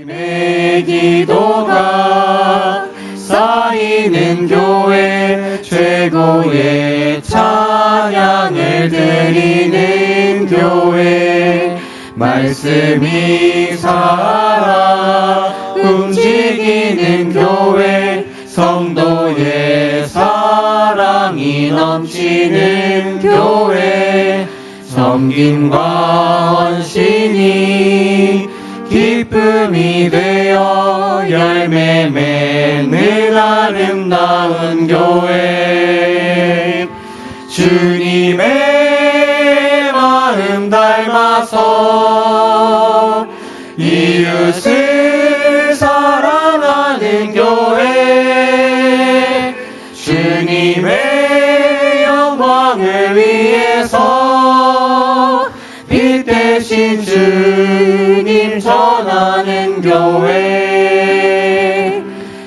내 기도가 쌓이는 교회, 최고의 찬양을 드리는 교회, 말씀이 살아 움직이는 교회, 성도의 사랑이 넘치는 교회, 섬김과 헌신이 기쁨이 되어 열매 맺는 아름다운 교회, 주님의 마음 닮아서 이웃을 사랑하는 교회, 주님의 영광을 위해서 빛 대신 주님 전하는 교회,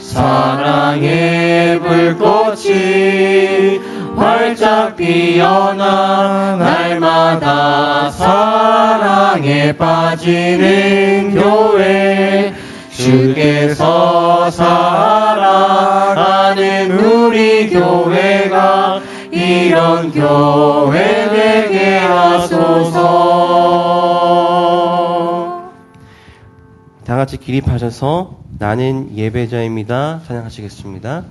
사랑의 불꽃이 활짝 피어나 날마다 사랑에 빠지는 교회, 주께서 사랑하는 우리 교회가 이런 교회 되게 하소서. 다 같이 기립하셔서 나는 예배자입니다 찬양하시겠습니다.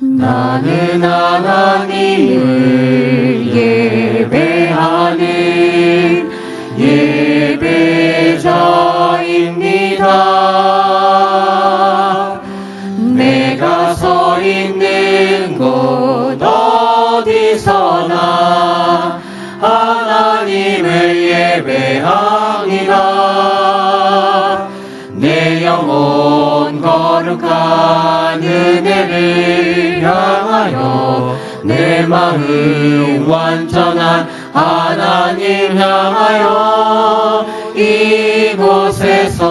나는 하나님을 예배하는 예배자입니다. 내가 서 있는 곳 어디서나 하나님을 예배합니다. 내 영혼 거룩한 은혜를 향하여 내 마음 완전한 하나님 향하여 이곳에서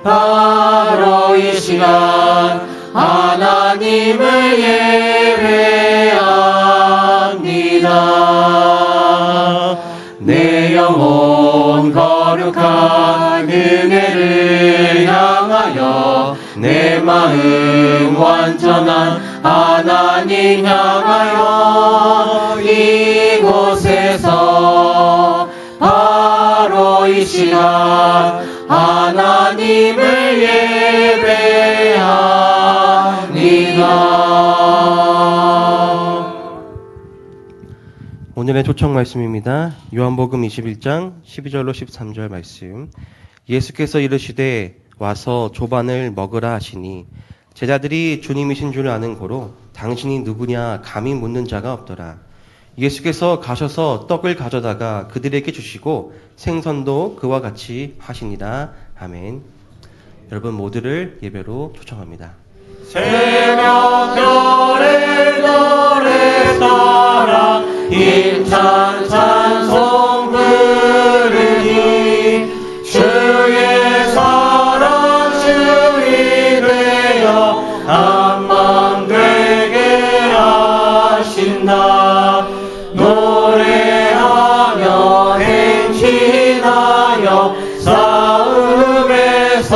바로 이 시간 하나님을 예배합니다. 내 영혼 거룩한 은혜를 향하여 내 마음 완전한 하나님 향하여 이곳에서 바로 이 시간 하나님을 예배합니다. 오늘의 초청 말씀입니다. 요한복음 21장 12절로 13절 말씀. 예수께서 이르시되 와서 조반을 먹으라 하시니 제자들이 주님이신 줄 아는 고로 당신이 누구냐 감히 묻는 자가 없더라. 예수께서 가셔서 떡을 가져다가 그들에게 주시고 생선도 그와 같이 하시니라. 아멘. 여러분 모두를 예배로 초청합니다. 새벽별의 노래 따라 힘찬 찬송 부르니 주의 사랑 주의 되어 한맘 되게 하신다. 노래하며 행진하여 싸움에서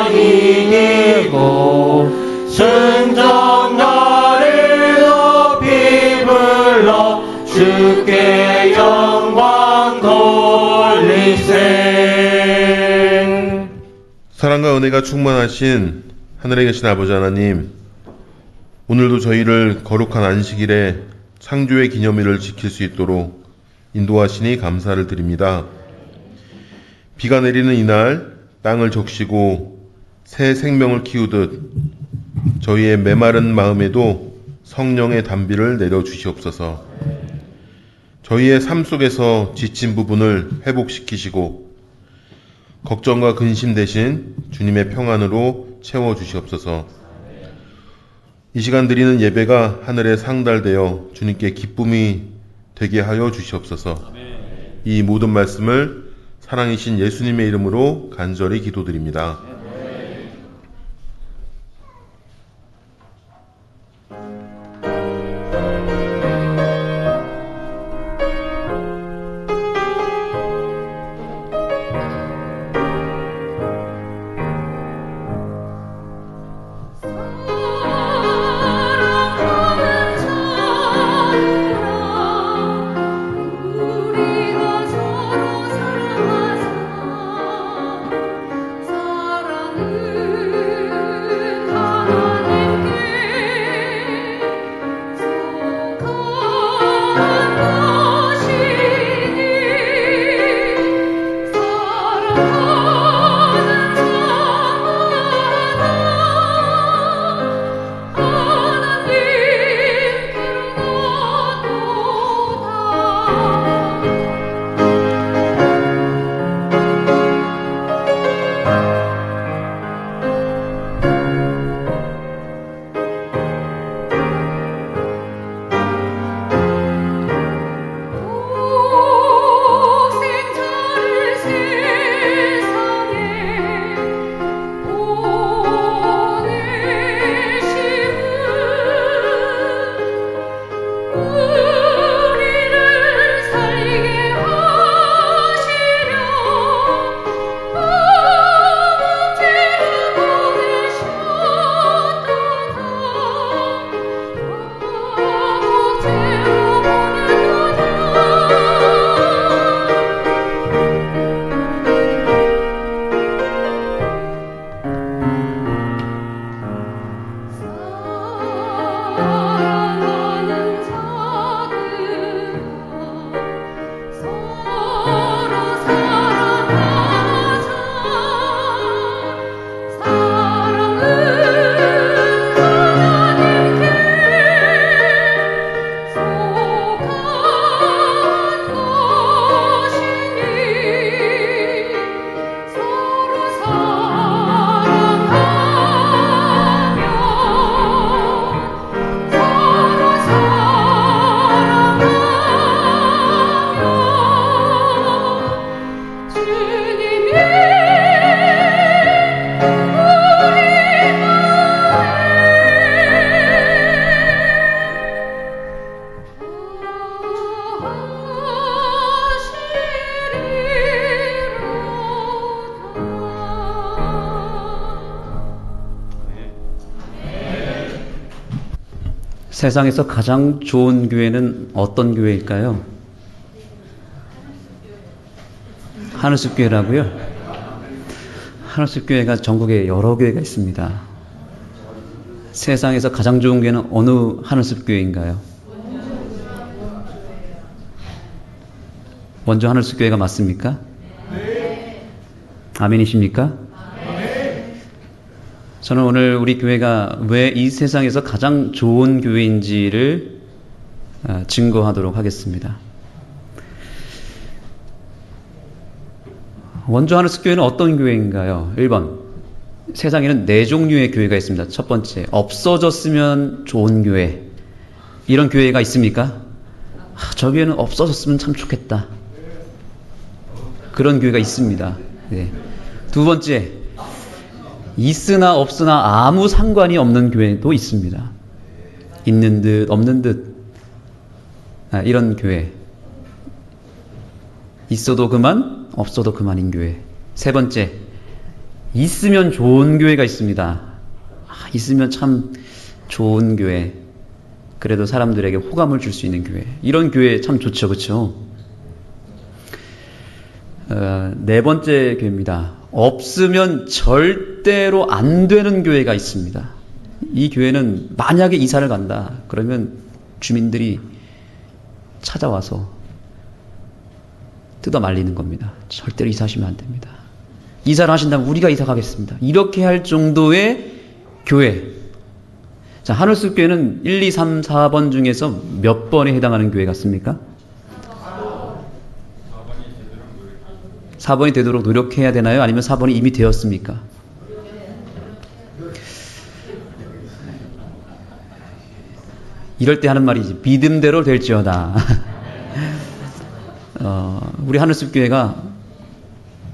이기고 승전가를 높이 불러 주께 영광 돌리세. 사랑과 은혜가 충만하신 하늘에 계신 아버지 하나님, 오늘도 저희를 거룩한 안식일에 창조의 기념일을 지킬 수 있도록 인도하시니 감사를 드립니다. 비가 내리는 이날 땅을 적시고 새 생명을 키우듯 저희의 메마른 마음에도 성령의 단비를 내려주시옵소서. 저희의 삶 속에서 지친 부분을 회복시키시고 걱정과 근심 대신 주님의 평안으로 채워주시옵소서. 이 시간 드리는 예배가 하늘에 상달되어 주님께 기쁨이 되게 하여 주시옵소서. 이 모든 말씀을 사랑이신 예수님의 이름으로 간절히 기도드립니다. 세상에서 가장 좋은 교회는 어떤 교회일까요? 하늘숲 교회라고요? 하늘숲 교회가 전국에 여러 교회가 있습니다. 세상에서 가장 좋은 교회는 어느 하늘숲 교회인가요? 먼저 하늘숲 교회가 맞습니까? 아멘이십니까? 저는 오늘 우리 교회가 왜 이 세상에서 가장 좋은 교회인지를 증거하도록 하겠습니다. 원주 하늘숲 교회는 어떤 교회인가요? 1번, 세상에는 4종류의 교회가 있습니다. 첫 번째, 없어졌으면 좋은 교회. 이런 교회가 있습니까? 저 교회는 없어졌으면 참 좋겠다. 그런 교회가 있습니다. 네. 두 번째, 있으나 없으나 아무 상관이 없는 교회도 있습니다. 있는 듯 없는 듯 이런 교회. 있어도 그만, 없어도 그만인 교회. 세 번째, 있으면 좋은 교회가 있습니다. 있으면 참 좋은 교회. 그래도 사람들에게 호감을 줄 수 있는 교회. 이런 교회 참 좋죠, 그렇죠? 네 번째 교회입니다. 없으면 절대로 안 되는 교회가 있습니다. 이 교회는 만약에 이사를 간다 그러면 주민들이 찾아와서 뜯어 말리는 겁니다. 절대로 이사하시면 안 됩니다. 이사를 하신다면 우리가 이사 가겠습니다. 이렇게 할 정도의 교회. 자, 하늘숲 교회는 1, 2, 3, 4번 중에서 몇 번에 해당하는 교회 같습니까? 4번이 되도록 노력해야 되나요? 아니면 4번이 이미 되었습니까? 이럴 때 하는 말이지. 믿음대로 될지어다. 우리 하늘숲 교회가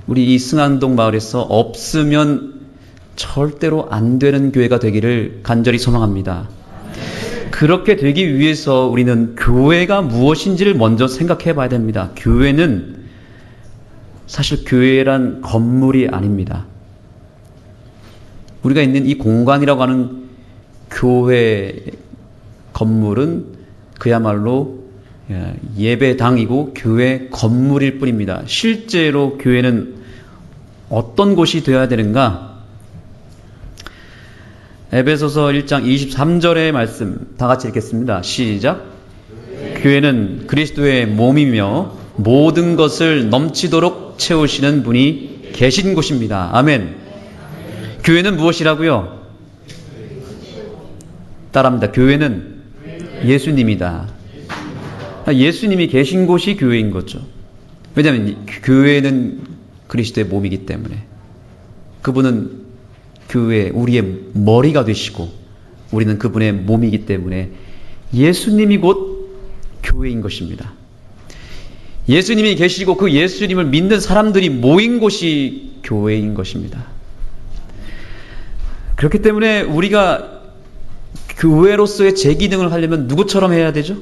우리 이 승안동 마을에서 없으면 절대로 안 되는 교회가 되기를 간절히 소망합니다. 그렇게 되기 위해서 우리는 교회가 무엇인지를 먼저 생각해 봐야 됩니다. 교회는 사실 교회란 건물이 아닙니다. 우리가 있는 이 공간이라고 하는 교회 건물은 그야말로 예배당이고 교회 건물일 뿐입니다. 실제로 교회는 어떤 곳이 되어야 되는가? 에베소서 1장 23절의 말씀 다 같이 읽겠습니다. 시작. 교회는 그리스도의 몸이며 모든 것을 넘치도록 채우시는 분이 계신 곳입니다. 아멘. 교회는 무엇이라고요? 따라합니다. 교회는 예수님이다. 예수님이 계신 곳이 교회인 거죠. 왜냐하면 교회는 그리스도의 몸이기 때문에 그분은 교회 우리의 머리가 되시고 우리는 그분의 몸이기 때문에 예수님이 곧 교회인 것입니다. 예수님이 계시고 그 예수님을 믿는 사람들이 모인 곳이 교회인 것입니다. 그렇기 때문에 우리가 교회로서의 제 기능을 하려면 누구처럼 해야 되죠?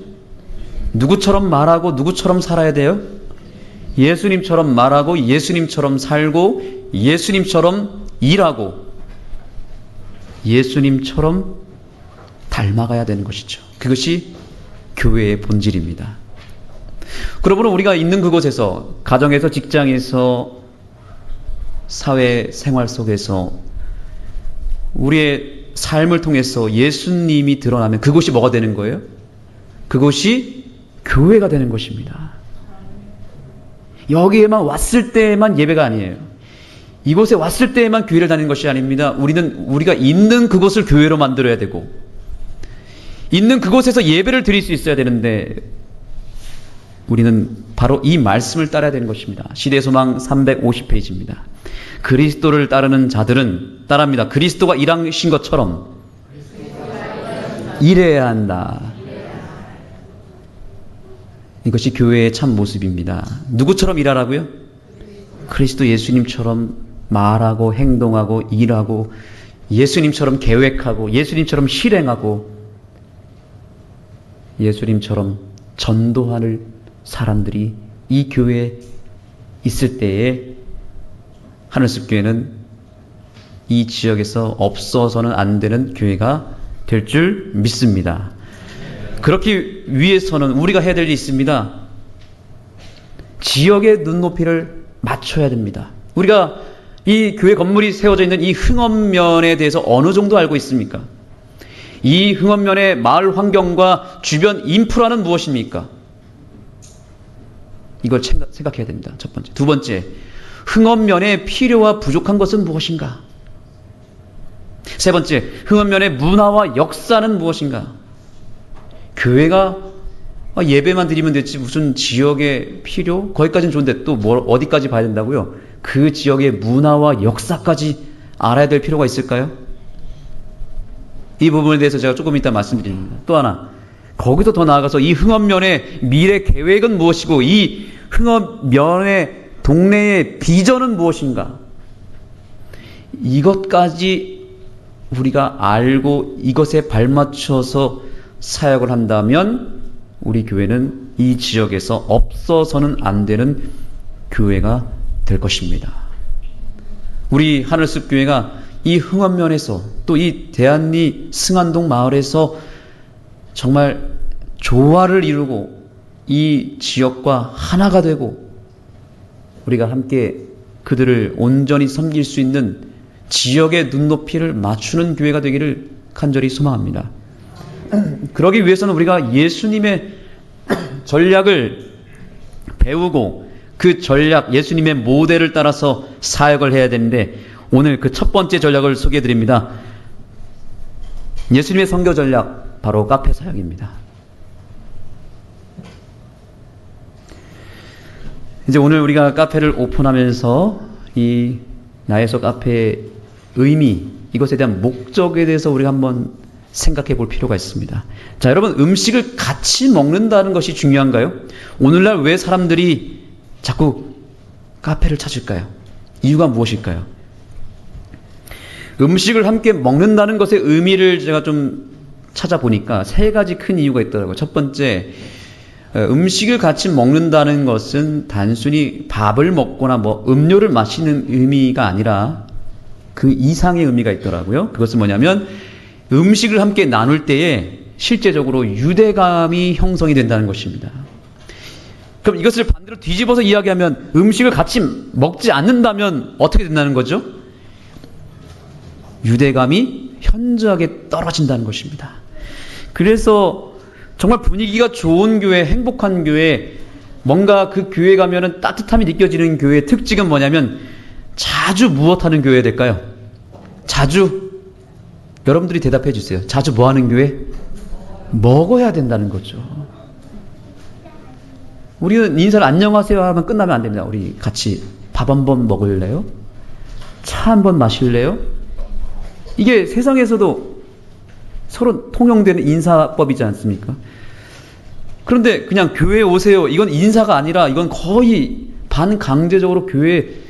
누구처럼 말하고 누구처럼 살아야 돼요? 예수님처럼 말하고 예수님처럼 살고 예수님처럼 일하고 예수님처럼 닮아가야 되는 것이죠. 그것이 교회의 본질입니다. 그러므로 우리가 있는 그곳에서, 가정에서, 직장에서, 사회 생활 속에서 우리의 삶을 통해서 예수님이 드러나면 그곳이 뭐가 되는 거예요? 그곳이 교회가 되는 것입니다. 여기에만 왔을 때만 예배가 아니에요. 이곳에 왔을 때에만 교회를 다니는 것이 아닙니다. 우리가 있는 그곳을 교회로 만들어야 되고 있는 그곳에서 예배를 드릴 수 있어야 되는데 우리는 바로 이 말씀을 따라야 되는 것입니다. 시대소망 350페이지입니다. 그리스도를 따르는 자들은 따라합니다. 그리스도가 일하신 것처럼 일해야 한다. 이것이 교회의 참 모습입니다. 누구처럼 일하라고요? 그리스도 예수님처럼 말하고 행동하고 일하고 예수님처럼 계획하고 예수님처럼 실행하고 예수님처럼 전도하는 사람들이 이 교회에 있을 때에 하늘숲 교회는 이 지역에서 없어서는 안 되는 교회가 될 줄 믿습니다. 그렇기 위해서는 우리가 해야 될 일이 있습니다. 지역의 눈높이를 맞춰야 됩니다. 우리가 이 교회 건물이 세워져 있는 이 흥업면에 대해서 어느 정도 알고 있습니까? 이 흥업면의 마을 환경과 주변 인프라는 무엇입니까? 이걸 생각해야 됩니다. 첫 번째. 두 번째, 흥업면의 필요와 부족한 것은 무엇인가? 세 번째, 흥업면의 문화와 역사는 무엇인가? 교회가 예배만 드리면 됐지 무슨 지역의 필요? 거기까지는 좋은데 또 어디까지 봐야 된다고요? 그 지역의 문화와 역사까지 알아야 될 필요가 있을까요? 이 부분에 대해서 제가 조금 이따 말씀드립니다. 또 하나, 거기서 더 나아가서 이 흥업면의 미래 계획은 무엇이고 이 흥업면의 동네의 비전은 무엇인가? 이것까지 우리가 알고 이것에 발맞춰서 사역을 한다면 우리 교회는 이 지역에서 없어서는 안 되는 교회가 될 것입니다. 우리 하늘숲 교회가 이 흥원면에서 또 이 대안리 승안동 마을에서 정말 조화를 이루고 이 지역과 하나가 되고 우리가 함께 그들을 온전히 섬길 수 있는 지역의 눈높이를 맞추는 교회가 되기를 간절히 소망합니다. 그러기 위해서는 우리가 예수님의 전략을 배우고 그 전략, 예수님의 모델을 따라서 사역을 해야 되는데 오늘 그 첫 번째 전략을 소개해 드립니다. 예수님의 선교 전략, 바로 카페 사역입니다. 이제 오늘 우리가 카페를 오픈하면서 이 나에서 카페의 의미, 이것에 대한 목적에 대해서 우리가 한번 생각해 볼 필요가 있습니다. 자, 여러분, 음식을 같이 먹는다는 것이 중요한가요? 오늘날 왜 사람들이 자꾸 카페를 찾을까요? 이유가 무엇일까요? 음식을 함께 먹는다는 것의 의미를 제가 좀 찾아보니까 세 가지 큰 이유가 있더라고요. 첫 번째, 음식을 같이 먹는다는 것은 단순히 밥을 먹거나 뭐 음료를 마시는 의미가 아니라 그 이상의 의미가 있더라고요. 그것은 뭐냐면 음식을 함께 나눌 때에 실제적으로 유대감이 형성이 된다는 것입니다. 그럼 이것을 반대로 뒤집어서 이야기하면 음식을 같이 먹지 않는다면 어떻게 된다는 거죠? 유대감이 현저하게 떨어진다는 것입니다. 그래서 정말 분위기가 좋은 교회, 행복한 교회, 뭔가 그 교회 가면은 따뜻함이 느껴지는 교회의 특징은 뭐냐면 자주 무엇하는 교회 될까요? 자주, 여러분들이 대답해 주세요. 자주 뭐 하는 교회? 먹어야 된다는 거죠. 우리는 인사를 안녕하세요 하면 끝나면 안 됩니다. 우리 같이 밥 한번 먹을래요? 차 한번 마실래요? 이게 세상에서도 서로 통용되는 인사법이지 않습니까? 그런데 그냥 교회에 오세요. 이건 인사가 아니라 이건 거의 반강제적으로 교회에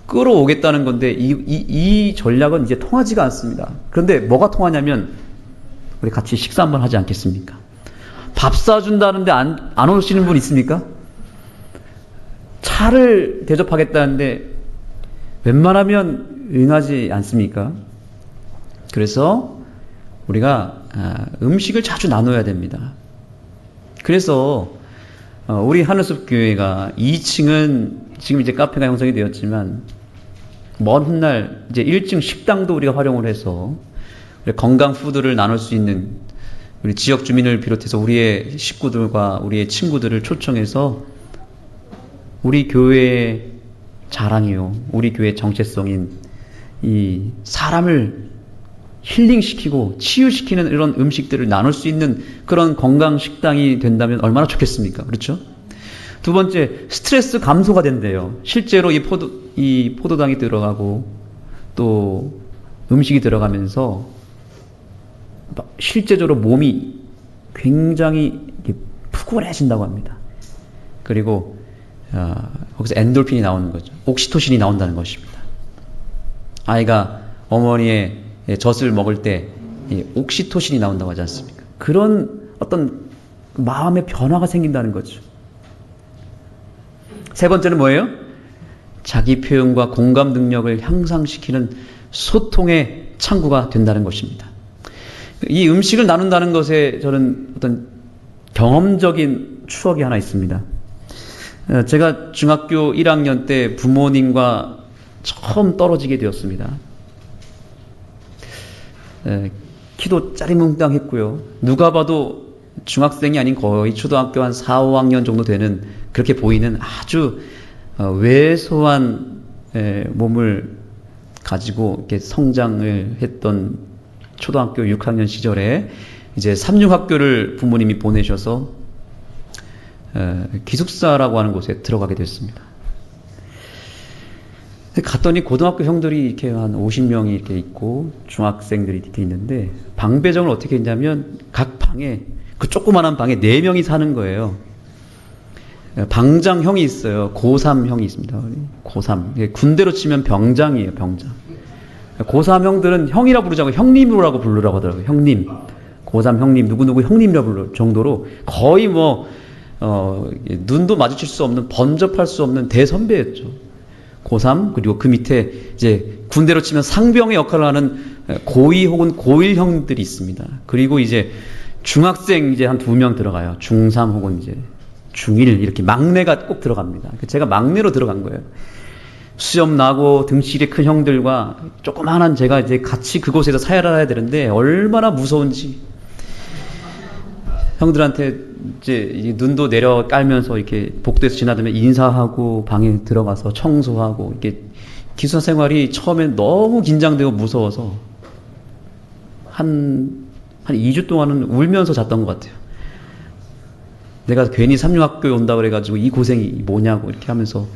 끌어오겠다는 건데 이 전략은 이제 통하지가 않습니다. 그런데 뭐가 통하냐면 우리 같이 식사 한번 하지 않겠습니까? 밥 사준다는데 안 오시는 분 있습니까? 차를 대접하겠다는데 웬만하면 응하지 않습니까? 그래서 우리가 음식을 자주 나눠야 됩니다. 그래서 우리 하늘숲 교회가 2층은 지금 이제 카페가 형성이 되었지만 먼 훗날 이제 1층 식당도 우리가 활용을 해서 건강 푸드를 나눌 수 있는 우리 지역 주민을 비롯해서 우리의 식구들과 우리의 친구들을 초청해서 우리 교회의 자랑이요, 우리 교회의 정체성인 이 사람을 힐링시키고 치유시키는 이런 음식들을 나눌 수 있는 그런 건강 식당이 된다면 얼마나 좋겠습니까? 그렇죠? 두 번째, 스트레스 감소가 된대요. 실제로 이 포도당이 들어가고 또 음식이 들어가면서 실제적으로 몸이 굉장히 푸근해진다고 합니다. 그리고 거기서 엔돌핀이 나오는 거죠. 옥시토신이 나온다는 것입니다. 아이가 어머니의 젖을 먹을 때 옥시토신이 나온다고 하지 않습니까? 그런 어떤 마음의 변화가 생긴다는 거죠. 세 번째는 뭐예요? 자기 표현과 공감 능력을 향상시키는 소통의 창구가 된다는 것입니다. 이 음식을 나눈다는 것에 저는 어떤 경험적인 추억이 하나 있습니다. 제가 중학교 1학년 때 부모님과 처음 떨어지게 되었습니다. 키도 짜리몽땅했고요. 누가 봐도 중학생이 아닌 거의 초등학교 한 4, 5학년 정도 되는 그렇게 보이는 아주 왜소한 몸을 가지고 이렇게 성장을 했던 초등학교 6학년 시절에 이제 삼육학교를 부모님이 보내셔서 기숙사라고 하는 곳에 들어가게 됐습니다. 갔더니 고등학교 형들이 이렇게 한 50명이 이렇게 있고 중학생들이 이렇게 있는데 방 배정을 어떻게 했냐면 각 방에 그 조그만한 방에 4명이 사는 거예요. 방장 형이 있어요. 고3 형이 있습니다. 고3. 군대로 치면 병장이에요. 병장. 고3 형들은 형이라 부르지 않고 형님이라고 부르라고 하더라고요. 형님. 고3 형님, 누구누구 형님이라 부를 정도로 거의 눈도 마주칠 수 없는, 번접할 수 없는 대선배였죠. 고3, 그리고 그 밑에 이제 군대로 치면 상병의 역할을 하는 고2 혹은 고1 형들이 있습니다. 그리고 이제 중학생 이제 한 2명 들어가요. 중3 혹은 이제 중1 이렇게 막내가 꼭 들어갑니다. 제가 막내로 들어간 거예요. 수염 나고 등치리 큰 형들과 조그만한 제가 이제 같이 그곳에서 살아야 되는데 얼마나 무서운지. 형들한테 이제 눈도 내려 깔면서 이렇게 복도에서 지나다면 인사하고 방에 들어가서 청소하고 이렇게 기숙사 생활이 처음엔 너무 긴장되고 무서워서 한 2주 동안은 울면서 잤던 것 같아요. 내가 괜히 삼육학교에 온다 그래가지고 이 고생이 뭐냐고 이렇게 하면서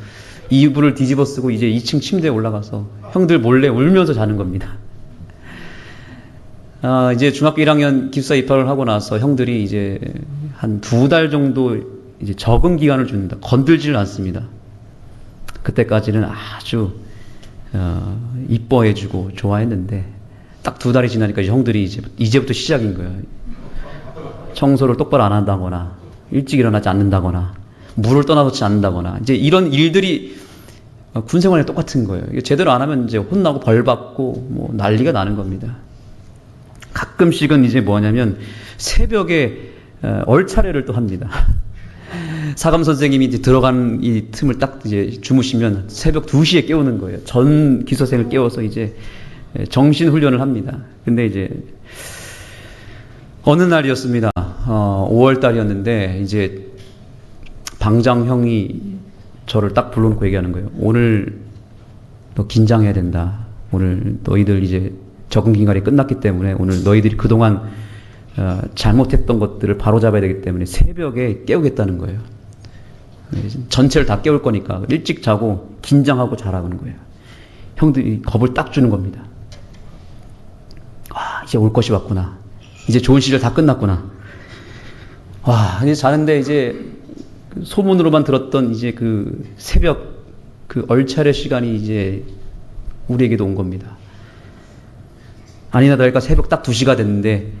이불을 뒤집어 쓰고 이제 2층 침대에 올라가서 형들 몰래 울면서 자는 겁니다. 이제 중학교 1학년 기숙사 입학을 하고 나서 형들이 이제 한 2달 정도 이제 적응 기간을 줍니다. 건들지를 않습니다. 그때까지는 아주 이뻐해주고 좋아했는데 딱 2달이 지나니까 이제 형들이 이제부터 시작인 거예요. 청소를 똑바로 안 한다거나 일찍 일어나지 않는다거나 물을 떠나놓지 않는다거나 이제 이런 일들이 군 생활에 똑같은 거예요. 제대로 안 하면 이제 혼나고 벌 받고 뭐 난리가 나는 겁니다. 가끔씩은 이제 뭐냐면 새벽에 얼차례를 또 합니다. 사감 선생님이 이제 들어간 이 틈을 딱 이제 주무시면 새벽 2시에 깨우는 거예요. 전 기수생을 깨워서 이제 정신 훈련을 합니다. 근데 이제 어느 날이었습니다. 5월 달이었는데 이제 방장 형이 저를 딱 불러놓고 얘기하는 거예요. 오늘 너 긴장해야 된다. 오늘 너희들 이제 적응 기간이 끝났기 때문에 오늘 너희들이 그동안 잘못했던 것들을 바로잡아야 되기 때문에 새벽에 깨우겠다는 거예요. 전체를 다 깨울 거니까 일찍 자고 긴장하고 자라는 거예요. 형들이 겁을 딱 주는 겁니다. 이제 올 것이 왔구나. 이제 좋은 시절 다 끝났구나. 이제 자는데 이제 소문으로만 들었던 이제 그 새벽 그 얼차례 시간이 이제 우리에게도 온 겁니다. 아니나 다를까 새벽 딱 2시가 됐는데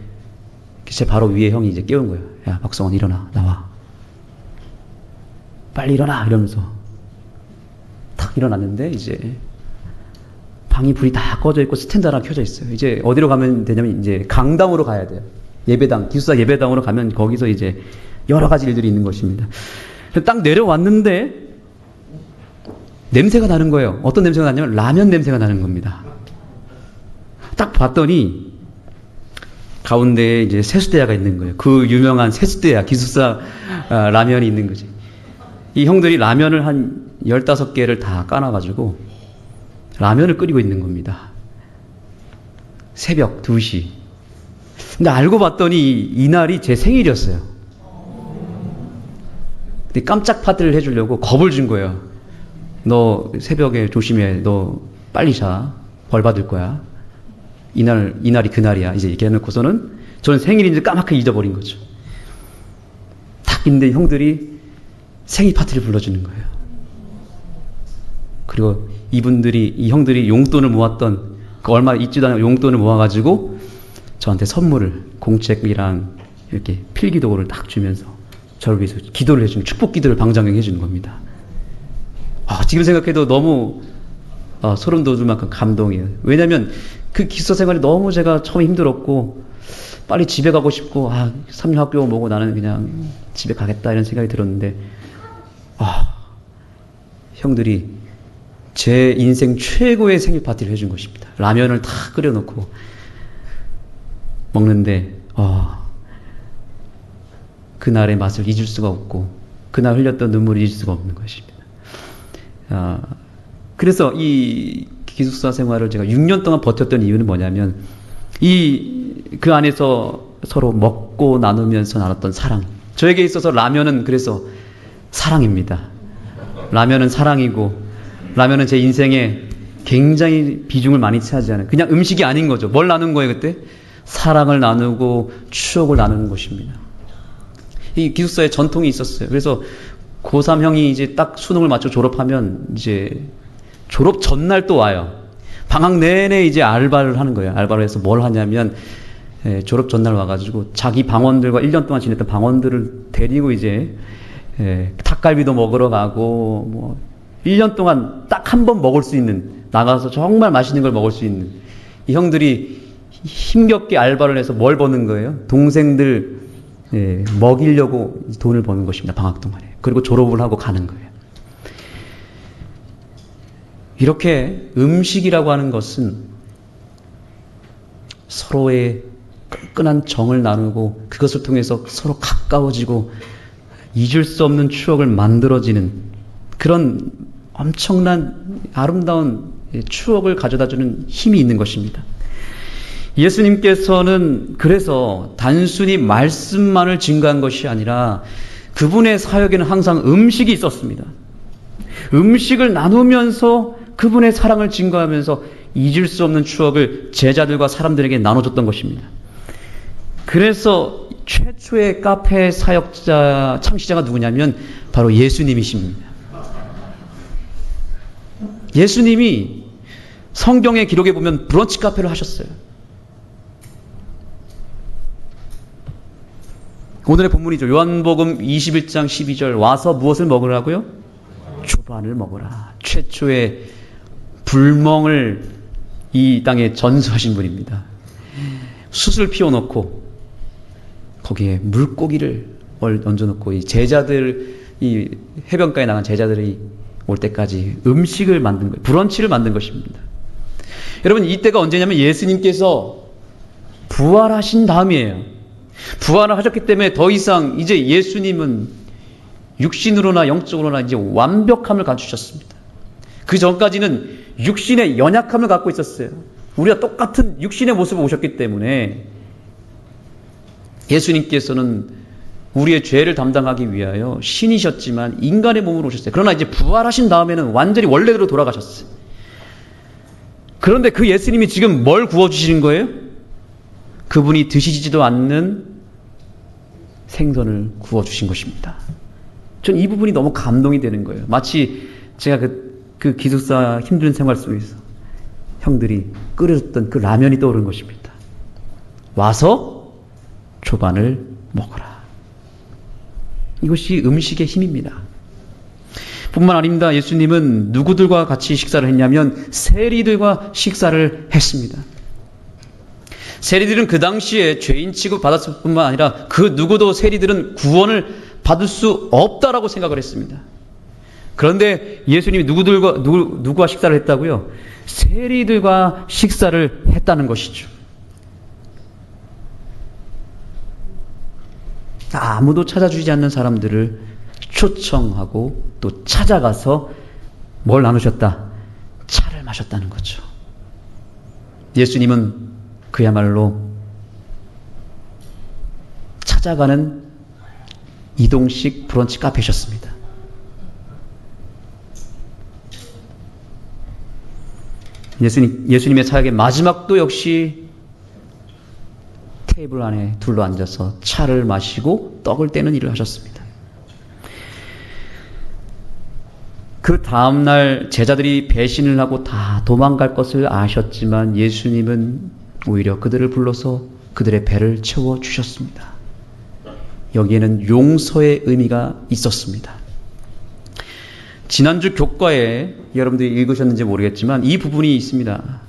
제 바로 위에 형이 이제 깨운 거예요. 야, 박성원 일어나. 나와. 빨리 일어나. 이러면서 탁 일어났는데 이제 방이 불이 다 꺼져 있고 스탠드 하나 켜져 있어요. 이제 어디로 가면 되냐면 이제 강당으로 가야 돼요. 예배당, 기숙사 예배당으로 가면 거기서 이제 여러 가지 일들이 있는 것입니다. 딱 내려왔는데 냄새가 나는 거예요. 어떤 냄새가 나냐면 라면 냄새가 나는 겁니다. 딱 봤더니 가운데에 이제 세수대야가 있는 거예요. 그 유명한 세수대야, 기숙사 라면이 있는 거지. 이 형들이 라면을 한 15개를 다 까놔가지고 라면을 끓이고 있는 겁니다. 새벽 2시. 근데 알고 봤더니 이날이 제 생일이었어요. 근데 깜짝 파티를 해주려고 겁을 준 거예요. 너 새벽에 조심해. 너 빨리 자. 벌 받을 거야. 이날이 그날이야. 이제 이렇게 해놓고서는 저는 생일인지 까맣게 잊어버린 거죠. 딱 있는데 형들이 생일 파티를 불러주는 거예요. 그리고 이 형들이 용돈을 모았던 그 얼마 있지도 않은 용돈을 모아가지고 저한테 선물을 공책이랑 이렇게 필기도구를 딱 주면서 저를 위해서 기도를 해주는 축복 기도를 방장형 해주는 겁니다. 지금 생각해도 너무 소름 돋을 만큼 감동이에요. 왜냐하면 그 기숙사 생활이 너무 제가 처음에 힘들었고 빨리 집에 가고 싶고, 삼류학교 뭐고 나는 그냥 집에 가겠다 이런 생각이 들었는데, 형들이 제 인생 최고의 생일 파티를 해준 것입니다. 라면을 다 끓여놓고 먹는데, 그날의 맛을 잊을 수가 없고, 그날 흘렸던 눈물을 잊을 수가 없는 것입니다. 그래서 이 기숙사 생활을 제가 6년 동안 버텼던 이유는 뭐냐면, 그 안에서 서로 먹고 나누면서 나눴던 사랑. 저에게 있어서 라면은 그래서 사랑입니다. 라면은 사랑이고, 라면은 제 인생에 굉장히 비중을 많이 차지하는, 그냥 음식이 아닌 거죠. 뭘 나눈 거예요, 그때? 사랑을 나누고 추억을 나누는 것입니다. 이 기숙사에 전통이 있었어요. 그래서 고3 형이 이제 딱 수능을 마쳐 졸업하면 이제 졸업 전날 또 와요. 방학 내내 이제 알바를 하는 거예요. 알바를 해서 뭘 하냐면, 졸업 전날 와가지고 자기 방원들과 1년 동안 지냈던 방원들을 데리고 이제 닭갈비도 먹으러 가고, 뭐 1년 동안 딱 한 번 먹을 수 있는, 나가서 정말 맛있는 걸 먹을 수 있는, 이 형들이 힘겹게 알바를 해서 뭘 버는 거예요? 동생들 먹이려고 돈을 버는 것입니다. 방학 동안에. 그리고 졸업을 하고 가는 거예요. 이렇게 음식이라고 하는 것은 서로의 끈끈한 정을 나누고, 그것을 통해서 서로 가까워지고 잊을 수 없는 추억을 만들어지는 그런 엄청난 아름다운 추억을 가져다주는 힘이 있는 것입니다. 예수님께서는 그래서 단순히 말씀만을 증거한 것이 아니라 그분의 사역에는 항상 음식이 있었습니다. 음식을 나누면서 그분의 사랑을 증거하면서 잊을 수 없는 추억을 제자들과 사람들에게 나눠줬던 것입니다. 그래서 최초의 카페 사역자, 창시자가 누구냐면 바로 예수님이십니다. 예수님이 성경의 기록에 보면 브런치 카페를 하셨어요. 오늘의 본문이죠. 요한복음 21장 12절, 와서 무엇을 먹으라고요? 조반을 먹으라. 최초의 불멍을 이 땅에 전수하신 분입니다. 숯을 피워놓고 거기에 물고기를 얹어놓고 이 제자들, 이 해변가에 나간 제자들이 올 때까지 음식을 만든 거예요. 브런치를 만든 것입니다. 여러분, 이때가 언제냐면 예수님께서 부활하신 다음이에요. 부활을 하셨기 때문에 더 이상 이제 예수님은 육신으로나 영적으로나 이제 완벽함을 갖추셨습니다. 그 전까지는 육신의 연약함을 갖고 있었어요. 우리가 똑같은 육신의 모습을 오셨기 때문에 예수님께서는 우리의 죄를 담당하기 위하여 신이셨지만 인간의 몸으로 오셨어요. 그러나 이제 부활하신 다음에는 완전히 원래대로 돌아가셨어요. 그런데 그 예수님이 지금 뭘 구워주시는 거예요? 그분이 드시지도 않는 생선을 구워주신 것입니다. 전 이 부분이 너무 감동이 되는 거예요. 마치 제가 그 기숙사 힘든 생활 속에서 형들이 끓여줬던 그 라면이 떠오르는 것입니다. 와서 조반을 먹어라. 이것이 음식의 힘입니다. 뿐만 아닙니다. 예수님은 누구들과 같이 식사를 했냐면 세리들과 식사를 했습니다. 세리들은 그 당시에 죄인 취급 받았을 뿐만 아니라 그 누구도 세리들은 구원을 받을 수 없다라고 생각을 했습니다. 그런데 예수님이 누구와 식사를 했다고요? 세리들과 식사를 했다는 것이죠. 아무도 찾아주지 않는 사람들을 초청하고 또 찾아가서 뭘 나누셨다? 차를 마셨다는 거죠. 예수님은 그야말로 찾아가는 이동식 브런치 카페셨습니다. 예수님의 사역의 마지막도 역시 테이블 안에 둘러 앉아서 차를 마시고 떡을 떼는 일을 하셨습니다. 그 다음날 제자들이 배신을 하고 다 도망갈 것을 아셨지만 예수님은 오히려 그들을 불러서 그들의 배를 채워주셨습니다. 여기에는 용서의 의미가 있었습니다. 지난주 교과에 여러분들이 읽으셨는지 모르겠지만 이 부분이 있습니다.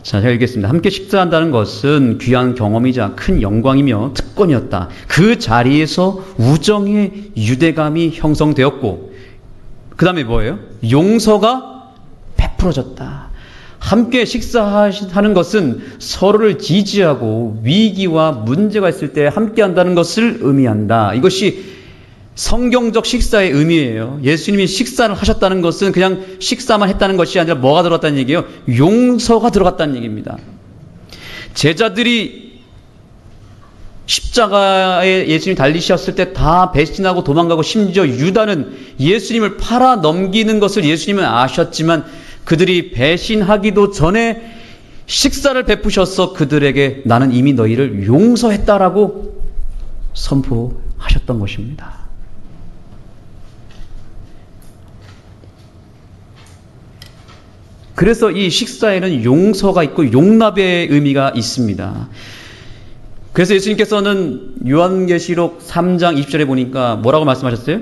자, 제가 읽겠습니다. 함께 식사한다는 것은 귀한 경험이자 큰 영광이며 특권이었다. 그 자리에서 우정의 유대감이 형성되었고, 그 다음에 뭐예요? 용서가 베풀어졌다. 함께 식사하는 것은 서로를 지지하고 위기와 문제가 있을 때 함께 한다는 것을 의미한다. 이것이 성경적 식사의 의미예요. 예수님이 식사를 하셨다는 것은 그냥 식사만 했다는 것이 아니라 뭐가 들어갔다는 얘기예요? 용서가 들어갔다는 얘기입니다. 제자들이 십자가에 예수님 달리셨을 때 다 배신하고 도망가고, 심지어 유다는 예수님을 팔아 넘기는 것을 예수님은 아셨지만 그들이 배신하기도 전에 식사를 베푸셔서 그들에게 나는 이미 너희를 용서했다라고 선포하셨던 것입니다. 그래서 이 식사에는 용서가 있고 용납의 의미가 있습니다. 그래서 예수님께서는 요한계시록 3장 20절에 보니까 뭐라고 말씀하셨어요?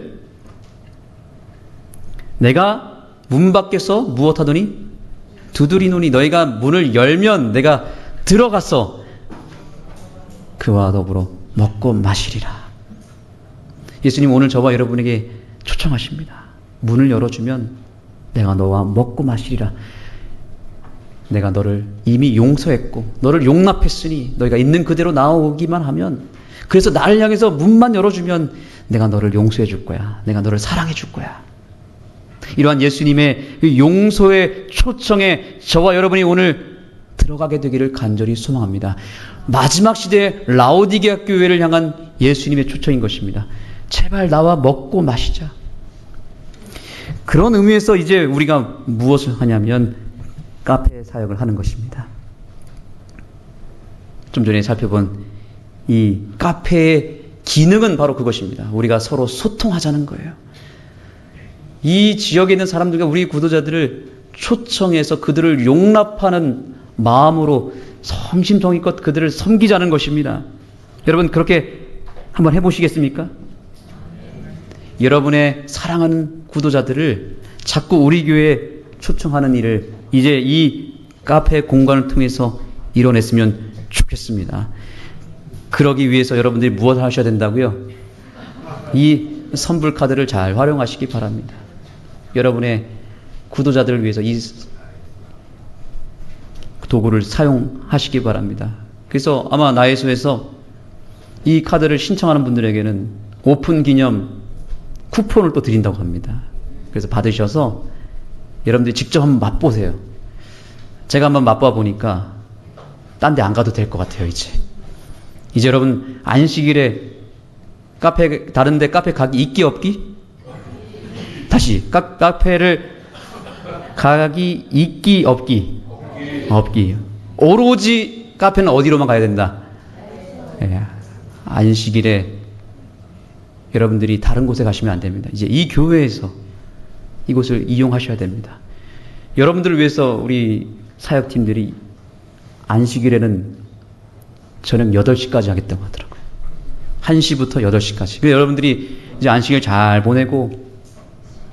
내가 문 밖에서 무엇하더니 두드리노니 너희가 문을 열면 내가 들어가서 그와 더불어 먹고 마시리라. 예수님 오늘 저와 여러분에게 초청하십니다. 문을 열어주면 내가 너와 먹고 마시리라. 내가 너를 이미 용서했고 너를 용납했으니 너희가 있는 그대로 나오기만 하면, 그래서 나를 향해서 문만 열어주면 내가 너를 용서해 줄 거야. 내가 너를 사랑해 줄 거야. 이러한 예수님의 용서의 초청에 저와 여러분이 오늘 들어가게 되기를 간절히 소망합니다. 마지막 시대의 라오디게아 교회를 향한 예수님의 초청인 것입니다. 제발 나와 먹고 마시자. 그런 의미에서 이제 우리가 무엇을 하냐면 카페 사역을 하는 것입니다. 좀 전에 살펴본 이 카페의 기능은 바로 그것입니다. 우리가 서로 소통하자는 거예요. 이 지역에 있는 사람들과 우리 구도자들을 초청해서 그들을 용납하는 마음으로 성심성의껏 그들을 섬기자는 것입니다. 여러분 그렇게 한번 해보시겠습니까? 여러분의 사랑하는 구도자들을 자꾸 우리 교회에 초청하는 일을 이제 이 카페 공간을 통해서 이뤄냈으면 좋겠습니다. 그러기 위해서 여러분들이 무엇을 하셔야 된다고요? 이 선불 카드를 잘 활용하시기 바랍니다. 여러분의 구도자들을 위해서 이 도구를 사용하시기 바랍니다. 그래서 아마 나혜소에서 이 카드를 신청하는 분들에게는 오픈 기념 쿠폰을 또 드린다고 합니다. 그래서 받으셔서 여러분들이 직접 한번 맛보세요. 제가 한번 맛봐 보니까 딴 데 안 가도 될 것 같아요. 이제 여러분 안식일에 카페, 다른 데 카페 가기 있기 없기? 다시 카페를 가기 있기 없기? 없기. 오로지 카페는 어디로만 가야 된다? 안식일에 여러분들이 다른 곳에 가시면 안 됩니다. 이제 이 교회에서 이곳을 이용하셔야 됩니다. 여러분들을 위해서 우리 사역팀들이 안식일에는 저녁 8시까지 하겠다고 하더라고요. 1시부터 8시까지. 그래서 여러분들이 이제 안식일 잘 보내고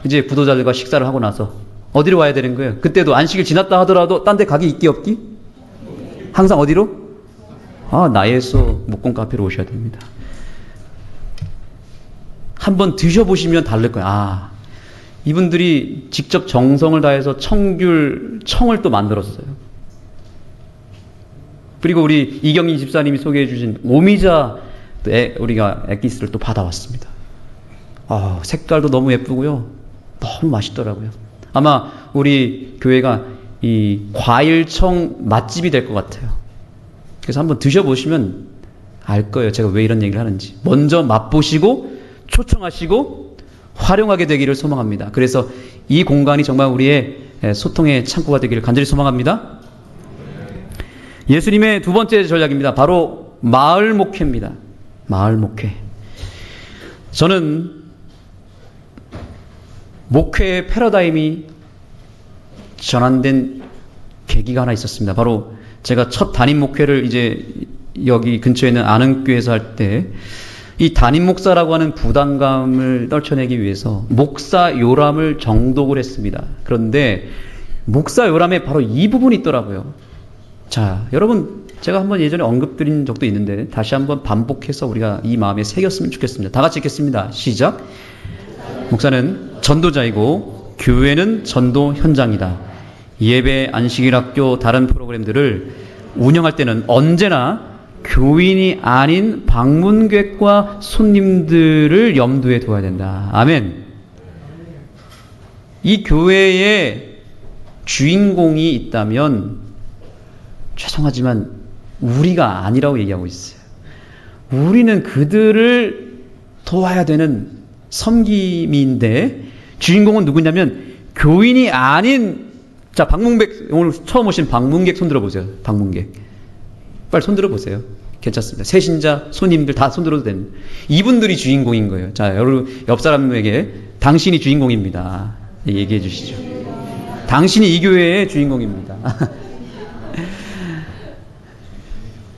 이제 구도자들과 식사를 하고 나서 어디로 와야 되는 거예요? 그때도 안식일 지났다 하더라도 딴 데 가기 있기 없기? 항상 어디로? 나에서 목공 카페로 오셔야 됩니다. 한번 드셔보시면 다를 거예요. 이분들이 직접 정성을 다해서 청을 또 만들었어요. 그리고 우리 이경민 집사님이 소개해 주신 오미자 우리가 액기스를 또 받아왔습니다. 색깔도 너무 예쁘고요. 너무 맛있더라고요. 아마 우리 교회가 이 과일청 맛집이 될 것 같아요. 그래서 한번 드셔보시면 알 거예요. 제가 왜 이런 얘기를 하는지. 먼저 맛보시고 초청하시고 활용하게 되기를 소망합니다. 그래서 이 공간이 정말 우리의 소통의 창구가 되기를 간절히 소망합니다. 예수님의 두 번째 전략입니다. 바로 마을 목회입니다. 마을 목회. 저는 목회의 패러다임이 전환된 계기가 하나 있었습니다. 바로 제가 첫 담임 목회를 이제 여기 근처에 있는 안흥교회에서 할 때 이 담임 목사라고 하는 부담감을 떨쳐내기 위해서 목사 요람을 정독을 했습니다. 그런데 목사 요람에 바로 이 부분이 있더라고요. 자, 여러분, 제가 한번 예전에 언급드린 적도 있는데 다시 한번 반복해서 우리가 이 마음에 새겼으면 좋겠습니다. 다 같이 읽겠습니다. 시작. 목사는 전도자이고 교회는 전도 현장이다. 예배, 안식일 학교, 다른 프로그램들을 운영할 때는 언제나 교인이 아닌 방문객과 손님들을 염두에 둬야 된다. 아멘. 이 교회에 주인공이 있다면 죄송하지만 우리가 아니라고 얘기하고 있어요. 우리는 그들을 도와야 되는 섬김인데 주인공은 누구냐면 교인이 아닌, 자, 방문객, 오늘 처음 오신 방문객 손 들어보세요. 방문객. 빨리 손 들어보세요. 괜찮습니다. 세신자, 손님들 다 손 들어도 됩니다. 이분들이 주인공인 거예요. 자, 여러분, 옆 사람에게 당신이 주인공입니다. 얘기해 주시죠. 당신이 이 교회의 주인공입니다.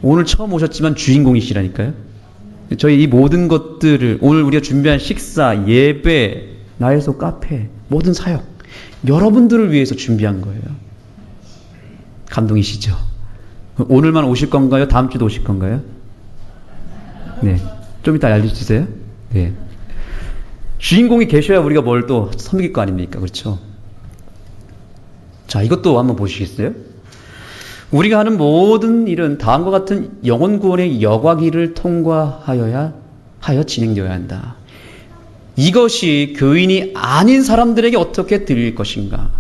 오늘 처음 오셨지만 주인공이시라니까요. 저희 이 모든 것들을, 오늘 우리가 준비한 식사, 예배, 나에서 카페, 모든 사역, 여러분들을 위해서 준비한 거예요. 감동이시죠? 오늘만 오실 건가요? 다음 주도 오실 건가요? 네. 좀 이따 알려주세요. 네. 주인공이 계셔야 우리가 뭘 또 섬길 거 아닙니까? 그렇죠? 자, 이것도 한번 보시겠어요? 우리가 하는 모든 일은 다음과 같은 영혼 구원의 여과기를 통과하여 진행되어야 한다. 이것이 교인이 아닌 사람들에게 어떻게 들릴 것인가?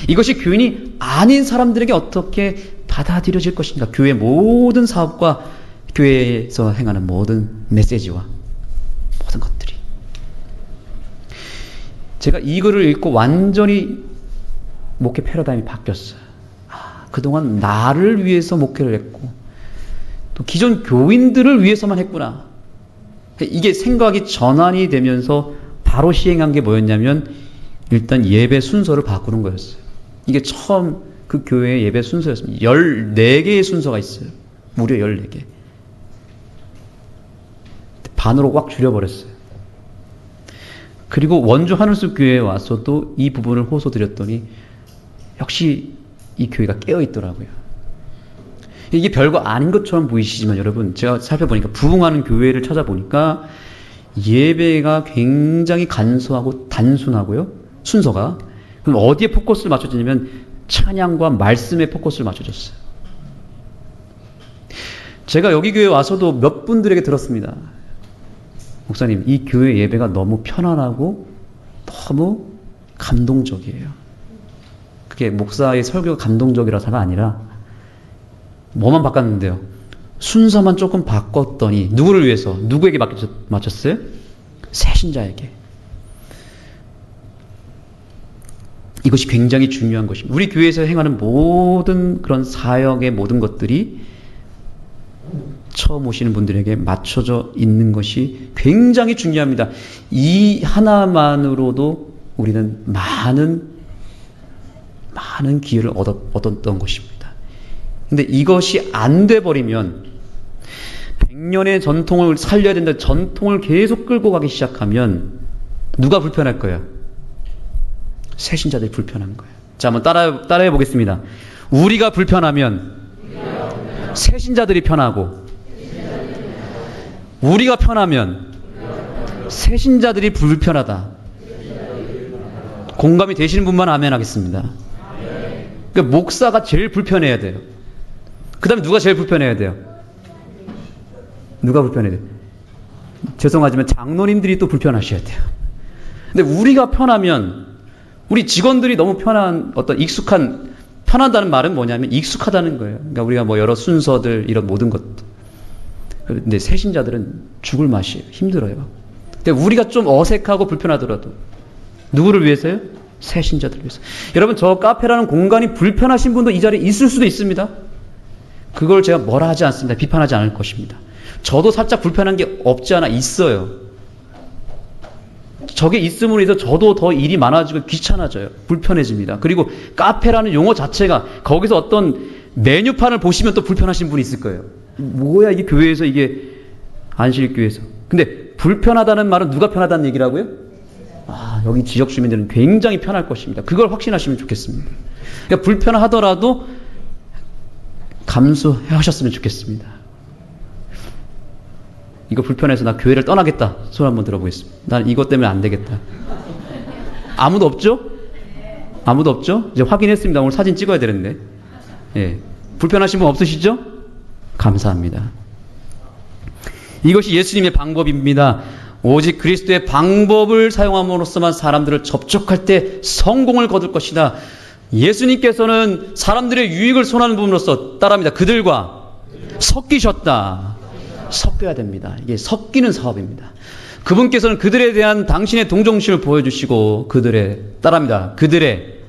이것이 교인이 아닌 사람들에게 어떻게 받아들여질 것인가? 교회 모든 사업과 교회에서 행하는 모든 메시지와 모든 것들이. 제가 이 글을 읽고 완전히 목회 패러다임이 바뀌었어요. 그동안 나를 위해서 목회를 했고 또 기존 교인들을 위해서만 했구나. 이게 생각이 전환이 되면서 바로 시행한 게 뭐였냐면 일단 예배 순서를 바꾸는 거였어요. 이게 처음 그 교회의 예배 순서였습니다. 14개의 순서가 있어요. 무려 14개. 반으로 꽉 줄여버렸어요. 그리고 원주 하늘숲 교회에 와서도 이 부분을 호소드렸더니 역시 이 교회가 깨어있더라고요. 이게 별거 아닌 것처럼 보이시지만 여러분, 제가 살펴보니까 부흥하는 교회를 찾아보니까 예배가 굉장히 간소하고 단순하고요. 순서가. 그럼 어디에 포커스를 맞춰주냐면 찬양과 말씀에 포커스를 맞춰줬어요. 제가 여기 교회에 와서도 몇 분들에게 들었습니다. 목사님, 이 교회 예배가 너무 편안하고 너무 감동적이에요. 그게 목사의 설교가 감동적이라서가 아니라 뭐만 바꿨는데요. 순서만 조금 바꿨더니 누구를 위해서, 누구에게 맞췄어요? 새신자에게. 이것이 굉장히 중요한 것입니다. 우리 교회에서 행하는 모든 그런 사역의 모든 것들이 처음 오시는 분들에게 맞춰져 있는 것이 굉장히 중요합니다. 이 하나만으로도 우리는 많은 기회를 얻었던 것입니다. 근데 이것이 안 돼버리면 100년의 전통을 살려야 된다. 전통을 계속 끌고 가기 시작하면 누가 불편할 거예요? 새신자들이 불편한 거예요. 자, 한번 따라해 보겠습니다. 우리가 불편하면 새신자들이 편하고, 우리가 편하면 새신자들이 불편하다. 공감이 되시는 분만 아멘 하겠습니다. 그러니까 목사가 제일 불편해야 돼요. 그 다음에 누가 제일 불편해야 돼요? 누가 불편해야 돼요? 죄송하지만 장로님들이 또 불편하셔야 돼요. 근데 우리가 편하면, 우리 직원들이 너무 편하다는 말은 뭐냐면 익숙하다는 거예요. 그러니까 우리가 뭐 여러 순서들, 이런 모든 것들. 근데 새신자들은 죽을 맛이에요. 힘들어요. 근데 우리가 좀 어색하고 불편하더라도 누구를 위해서요? 새신자들을 위해서. 여러분, 저 카페라는 공간이 불편하신 분도 이 자리에 있을 수도 있습니다. 그걸 제가 뭐라 하지 않습니다. 비판하지 않을 것입니다. 저도 살짝 불편한 게 없지 않아 있어요. 저게 있음으로 해서 저도 더 일이 많아지고 귀찮아져요. 불편해집니다. 그리고 카페라는 용어 자체가, 거기서 어떤 메뉴판을 보시면 또 불편하신 분이 있을 거예요. 뭐야 이게 교회에서, 이게 안식일교회에서. 근데 불편하다는 말은 누가 편하다는 얘기라고요? 여기 지역 주민들은 굉장히 편할 것입니다. 그걸 확신하시면 좋겠습니다. 그러니까 불편하더라도 감수해 하셨으면 좋겠습니다. 이거 불편해서 나 교회를 떠나겠다. 손 한번 들어보겠습니다. 난 이것 때문에 안 되겠다. 아무도 없죠? 아무도 없죠? 이제 확인했습니다. 오늘 사진 찍어야 되는데. 예. 불편하신 분 없으시죠? 감사합니다. 이것이 예수님의 방법입니다. 오직 그리스도의 방법을 사용함으로써만 사람들을 접촉할 때 성공을 거둘 것이다. 예수님께서는 사람들의 유익을 손하는 부분으로서 따라합니다. 그들과 섞이셨다. 섞여야 됩니다. 이게 섞이는 사업입니다. 그분께서는 그들에 대한 당신의 동정심을 보여주시고 따라합니다. 그들의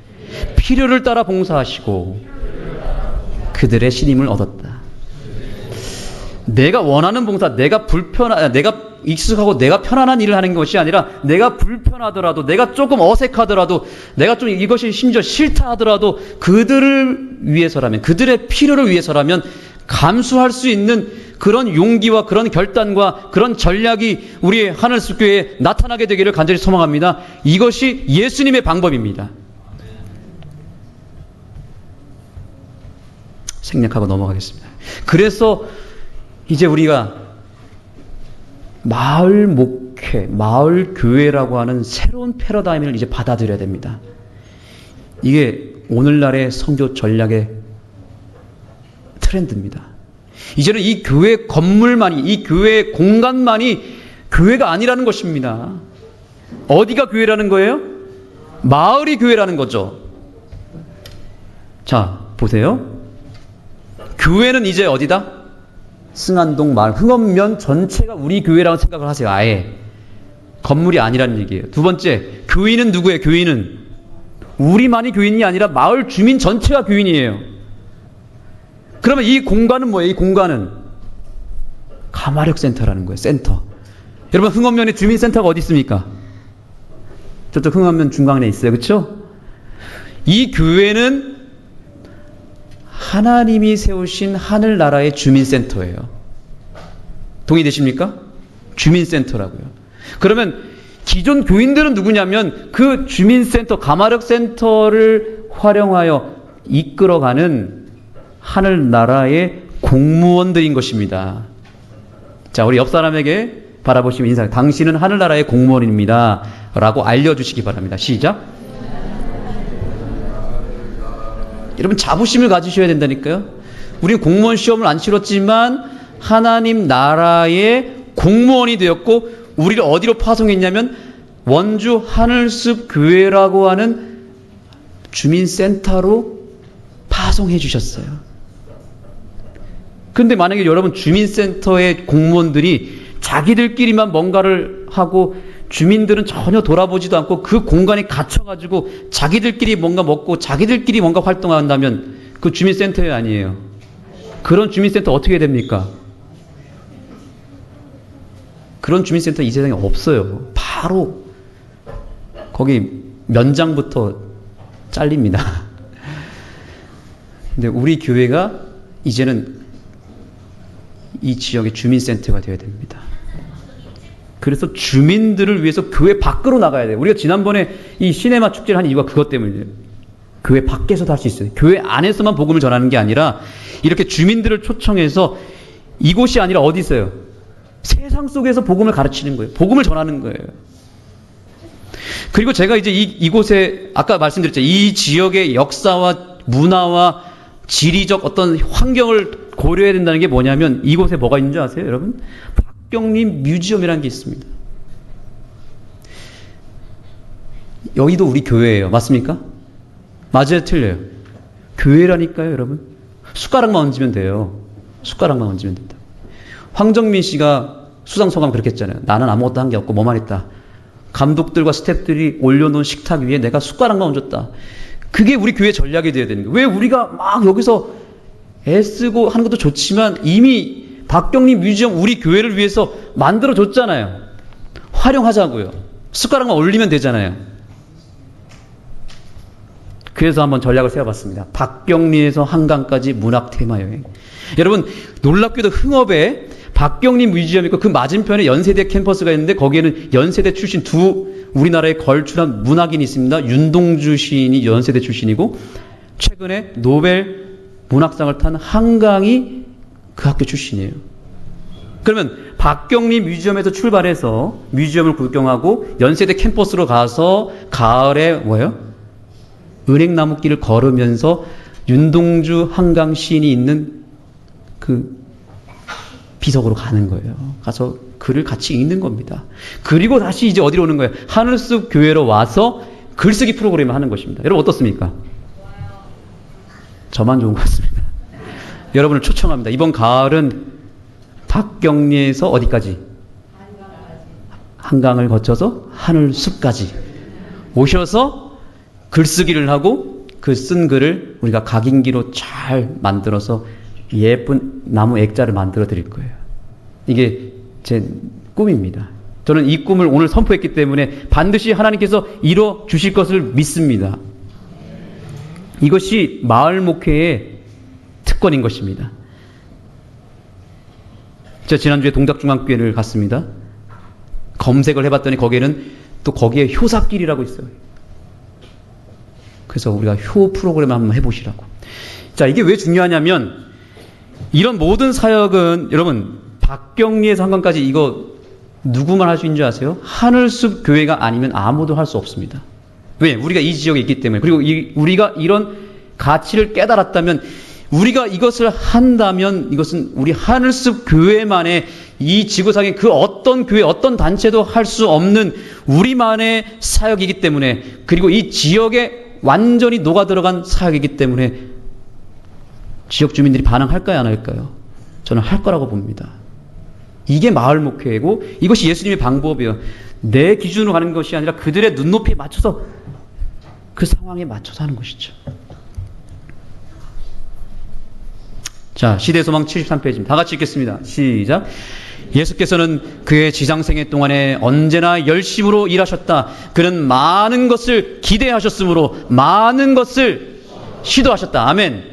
필요를 따라 봉사하시고 그들의 신임을 얻었다. 내가 원하는 봉사, 내가 익숙하고 내가 편안한 일을 하는 것이 아니라 내가 불편하더라도, 내가 조금 어색하더라도, 내가 좀 이것이 심지어 싫다 하더라도 그들을 위해서라면, 그들의 필요를 위해서라면 감수할 수 있는 그런 용기와 그런 결단과 그런 전략이 우리 하늘숲교회에 나타나게 되기를 간절히 소망합니다. 이것이 예수님의 방법입니다. 생략하고 넘어가겠습니다. 그래서 이제 우리가 마을 목회, 마을 교회라고 하는 새로운 패러다임을 이제 받아들여야 됩니다. 이게 오늘날의 선교 전략의 트렌드입니다. 이제는 이 교회 건물만이, 이 교회 공간만이 교회가 아니라는 것입니다. 어디가 교회라는 거예요? 마을이 교회라는 거죠. 자, 보세요. 교회는 이제 어디다? 승안동 마을, 흥엄면 전체가 우리 교회라고 생각을 하세요. 아예. 건물이 아니라는 얘기예요. 두 번째, 교인은 누구예요? 교인은 우리만이 교인이 아니라 마을 주민 전체가 교인이에요. 그러면 이 공간은 뭐예요? 이 공간은 가마력 센터라는 거예요. 센터. 여러분, 흥엄면에 주민센터가 어디 있습니까? 저쪽 흥엄면 중간에 있어요. 그렇죠? 이 교회는 하나님이 세우신 하늘나라의 주민센터예요. 동의되십니까? 주민센터라고요. 그러면 기존 교인들은 누구냐면 그 주민센터, 가마력센터를 활용하여 이끌어가는 하늘나라의 공무원들인 것입니다. 자, 우리 옆 사람에게 바라보시면 인사해. 당신은 하늘나라의 공무원입니다. 라고 알려주시기 바랍니다. 시작. 여러분, 자부심을 가지셔야 된다니까요. 우리는 공무원 시험을 안 치렀지만 하나님 나라의 공무원이 되었고, 우리를 어디로 파송했냐면 원주 하늘숲 교회라고 하는 주민센터로 파송해 주셨어요. 근데 만약에 여러분, 주민센터의 공무원들이 자기들끼리만 뭔가를 하고 주민들은 전혀 돌아보지도 않고 그 공간에 갇혀가지고 자기들끼리 뭔가 먹고 자기들끼리 뭔가 활동한다면 그 주민센터에 아니에요. 그런 주민센터 어떻게 됩니까? 그런 주민센터 이 세상에 없어요. 바로 거기 면장부터 잘립니다. 근데 우리 교회가 이제는 이 지역의 주민센터가 되어야 됩니다. 그래서 주민들을 위해서 교회 밖으로 나가야 돼요. 우리가 지난번에 이 시네마 축제를 한 이유가 그것 때문이에요. 교회 밖에서도 할 수 있어요. 교회 안에서만 복음을 전하는 게 아니라 이렇게 주민들을 초청해서 이곳이 아니라 어디 있어요? 세상 속에서 복음을 가르치는 거예요. 복음을 전하는 거예요. 그리고 제가 이제 이곳에 아까 말씀드렸죠. 이 지역의 역사와 문화와 지리적 어떤 환경을 고려해야 된다는 게 뭐냐면 이곳에 뭐가 있는 줄 아세요, 여러분? 박경림 뮤지엄이라는 게 있습니다. 여기도 우리 교회예요. 맞습니까? 맞아요, 틀려요? 교회라니까요, 여러분. 숟가락만 얹으면 돼요. 숟가락만 얹으면 된다. 황정민 씨가 수상소감 그렇게 했잖아요. 나는 아무것도 한 게 없고 뭐만 했다. 감독들과 스태프들이 올려놓은 식탁 위에 내가 숟가락만 얹었다. 그게 우리 교회 전략이 되어야 되는 거예요. 왜 우리가 막 여기서 애쓰고 하는 것도 좋지만 이미 박경림 뮤지엄 우리 교회를 위해서 만들어줬잖아요. 활용하자고요. 숟가락만 올리면 되잖아요. 그래서 한번 전략을 세워봤습니다. 박경리에서 한강까지 문학 테마 여행. 여러분, 놀랍게도 흥업에 박경림 뮤지엄이 있고 그 맞은편에 연세대 캠퍼스가 있는데 거기에는 연세대 출신 두 우리나라에 걸출한 문학인이 있습니다. 윤동주 시인이 연세대 출신이고 최근에 노벨 문학상을 탄 한강이 그 학교 출신이에요. 그러면 박경리 뮤지엄에서 출발해서 뮤지엄을 구경하고 연세대 캠퍼스로 가서 가을에 뭐예요? 은행나무길을 걸으면서 윤동주 한강 시인이 있는 그 비석으로 가는 거예요. 가서 글을 같이 읽는 겁니다. 그리고 다시 이제 어디로 오는 거예요? 하늘숲 교회로 와서 글쓰기 프로그램을 하는 것입니다. 여러분 어떻습니까? 저만 좋은 것 같습니다. 여러분을 초청합니다. 이번 가을은 박경리에서 어디까지? 한강을 거쳐서 하늘숲까지 오셔서 글쓰기를 하고 그 쓴 글을 우리가 각인기로 잘 만들어서 예쁜 나무 액자를 만들어 드릴 거예요. 이게 제 꿈입니다. 저는 이 꿈을 오늘 선포했기 때문에 반드시 하나님께서 이뤄 주실 것을 믿습니다. 이것이 마을 목회의 특권인 것입니다. 제가 지난주에 동작중앙교회를 갔습니다. 검색을 해봤더니 거기에는 또 거기에 효사길이라고 있어요. 그래서 우리가 효 프로그램을 한번 해보시라고. 자, 이게 왜 중요하냐면 이런 모든 사역은 여러분 박경리에서 한강까지 이거 누구만 할 수 있는 줄 아세요? 하늘숲 교회가 아니면 아무도 할 수 없습니다. 왜? 우리가 이 지역에 있기 때문에. 그리고 우리가 이런 가치를 깨달았다면 우리가 이것을 한다면 이것은 우리 하늘숲 교회만의 이 지구상의 그 어떤 교회, 어떤 단체도 할 수 없는 우리만의 사역이기 때문에 그리고 이 지역에 완전히 녹아들어간 사역이기 때문에 지역 주민들이 반응할까요? 안 할까요? 저는 할 거라고 봅니다. 이게 마을 목회이고 이것이 예수님의 방법이에요. 내 기준으로 가는 것이 아니라 그들의 눈높이에 맞춰서 그 상황에 맞춰서 하는 것이죠. 자, 시대소망 73페이지입니다. 다 같이 읽겠습니다. 시작. 예수께서는 그의 지상생애 동안에 언제나 열심으로 일하셨다. 그는 많은 것을 기대하셨으므로 많은 것을 시도하셨다. 아멘.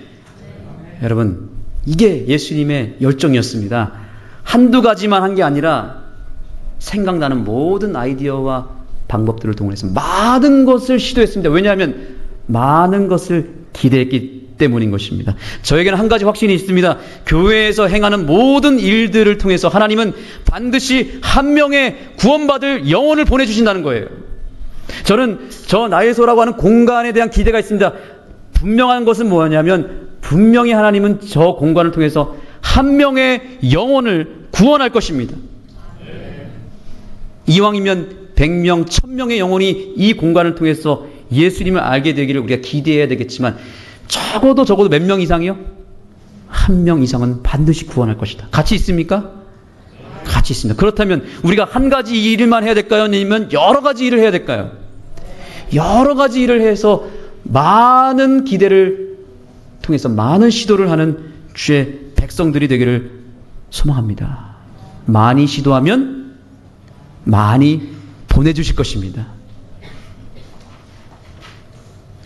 여러분, 이게 예수님의 열정이었습니다. 한두 가지만 한 게 아니라 생각나는 모든 아이디어와 방법들을 동원해서 많은 것을 시도했습니다. 왜냐하면 많은 것을 기대했기 때문인 것입니다. 저에게는 한 가지 확신이 있습니다. 교회에서 행하는 모든 일들을 통해서 하나님은 반드시 한 명의 구원받을 영혼을 보내주신다는 거예요. 저는 저 나에서라고 하는 공간에 대한 기대가 있습니다. 분명한 것은 뭐냐면 분명히 하나님은 저 공간을 통해서 한 명의 영혼을 구원할 것입니다. 이왕이면 100명, 1000명의 영혼이 이 공간을 통해서 예수님을 알게 되기를 우리가 기대해야 되겠지만 적어도 몇 명 이상이요? 한 명 이상은 반드시 구원할 것이다. 같이 있습니까? 같이 있습니다. 그렇다면 우리가 한 가지 일만 해야 될까요? 아니면 여러 가지 일을 해야 될까요? 여러 가지 일을 해서 많은 기대를 통해서 많은 시도를 하는 주의 백성들이 되기를 소망합니다. 많이 시도하면 많이 보내주실 것입니다.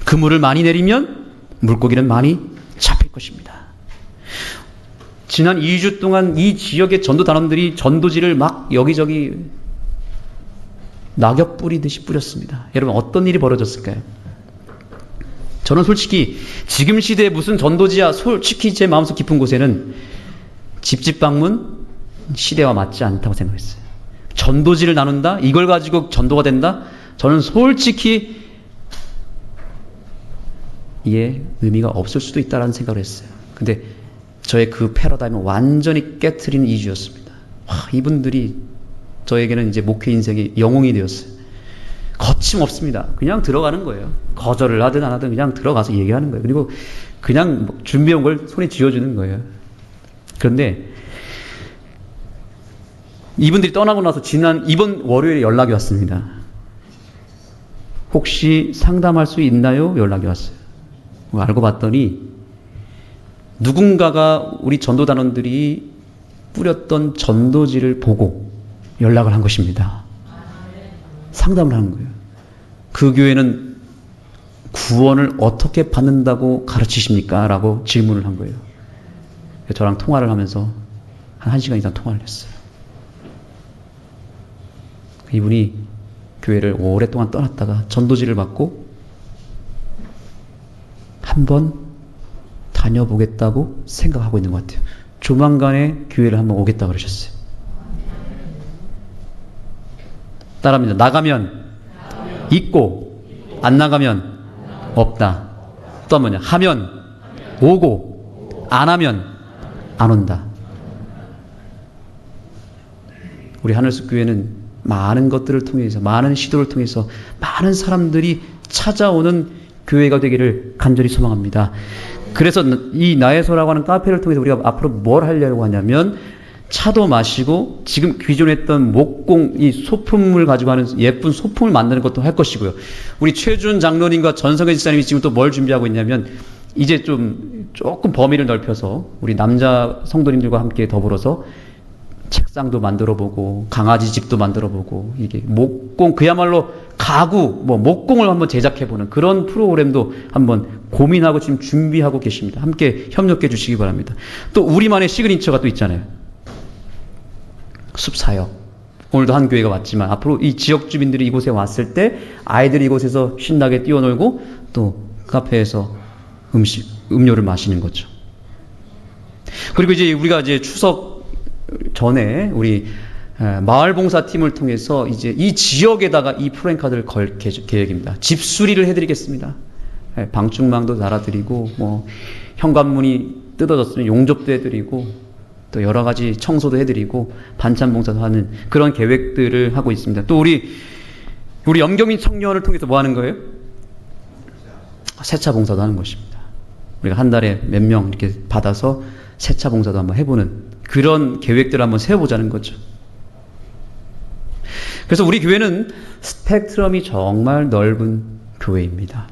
그물을 많이 내리면 물고기는 많이 잡힐 것입니다. 지난 2주 동안 이 지역의 전도 단원들이 전도지를 막 여기저기 낙엽 뿌리듯이 뿌렸습니다. 여러분 어떤 일이 벌어졌을까요? 저는 솔직히 지금 시대에 무슨 전도지야, 솔직히 제 마음속 깊은 곳에는 집집 방문 시대와 맞지 않다고 생각했어요. 전도지를 나눈다? 이걸 가지고 전도가 된다? 저는 솔직히 이게 의미가 없을 수도 있다는 생각을 했어요. 근데 저의 그 패러다임을 완전히 깨트리는 2주였습니다. 이분들이 저에게는 이제 목회 인생의 영웅이 되었어요. 거침없습니다. 그냥 들어가는 거예요. 거절을 하든 안 하든 그냥 들어가서 얘기하는 거예요. 그리고 그냥 준비한 걸 손에 쥐어주는 거예요. 그런데 이분들이 떠나고 나서 이번 월요일에 연락이 왔습니다. 혹시 상담할 수 있나요? 연락이 왔어요. 알고 봤더니 누군가가 우리 전도단원들이 뿌렸던 전도지를 보고 연락을 한 것입니다. 상담을 하는 거예요. 그 교회는 구원을 어떻게 받는다고 가르치십니까? 라고 질문을 한 거예요. 저랑 통화를 하면서 한 1시간 이상 통화를 했어요. 이분이 교회를 오랫동안 떠났다가 전도지를 받고 한 번 다녀보겠다고 생각하고 있는 것 같아요. 조만간에 교회를 한번 오겠다 그러셨어요. 따라합니다. 나가면 있고 안 나가면 없다. 또 한 번요. 하면 오고 안 하면 안 온다. 우리 하늘숲 교회는 많은 것들을 통해서, 많은 시도를 통해서 많은 사람들이 찾아오는 교회가 되기를 간절히 소망합니다. 그래서 이 나의소라고 하는 카페를 통해서 우리가 앞으로 뭘 하려고 하냐면, 차도 마시고 지금 기존에 했던 목공, 이 소품을 가지고 하는 예쁜 소품을 만드는 것도 할 것이고요. 우리 최준 장로님과 전성현 지사님이 지금 또 뭘 준비하고 있냐면, 이제 조금 범위를 넓혀서 우리 남자 성도님들과 함께 더불어서 책상도 만들어보고 강아지 집도 만들어보고, 이게 목공, 그야말로 가구, 목공을 한번 제작해보는 그런 프로그램도 한번 고민하고 지금 준비하고 계십니다. 함께 협력해 주시기 바랍니다. 또 우리만의 시그니처가 또 있잖아요. 숲사역. 오늘도 한 교회가 왔지만 앞으로 이 지역 주민들이 이곳에 왔을 때 아이들이 이곳에서 신나게 뛰어놀고 또 카페에서 음료를 마시는 거죠. 그리고 이제 우리가 이제 추석 전에 우리 마을봉사팀을 통해서 이제 이 지역에다가 이 프랜카드를 걸 계획입니다. 집수리를 해드리겠습니다. 방충망도 달아드리고, 현관문이 뜯어졌으면 용접도 해드리고, 또 여러 가지 청소도 해드리고, 반찬 봉사도 하는 그런 계획들을 하고 있습니다. 또 우리 염경민 청년을 통해서 뭐 하는 거예요? 세차 봉사도 하는 것입니다. 우리가 한 달에 몇 명 이렇게 받아서 세차 봉사도 한번 해보는 그런 계획들을 한번 세워보자는 거죠. 그래서 우리 교회는 스펙트럼이 정말 넓은 교회입니다.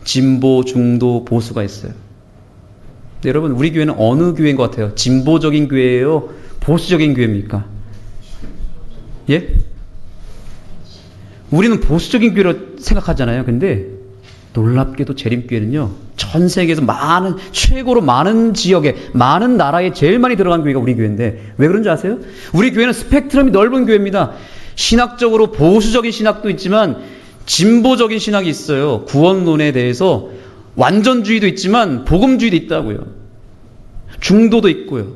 진보, 중도, 보수가 있어요. 근데 여러분, 우리 교회는 어느 교회인 것 같아요? 진보적인 교회예요? 보수적인 교회입니까? 예? 우리는 보수적인 교회로 생각하잖아요. 근데 놀랍게도 재림교회는요, 전 세계에서 최고로 많은 지역에, 많은 나라에 제일 많이 들어간 교회가 우리 교회인데, 왜 그런지 아세요? 우리 교회는 스펙트럼이 넓은 교회입니다. 신학적으로 보수적인 신학도 있지만, 진보적인 신학이 있어요. 구원론에 대해서 완전주의도 있지만, 복음주의도 있다고요. 중도도 있고요.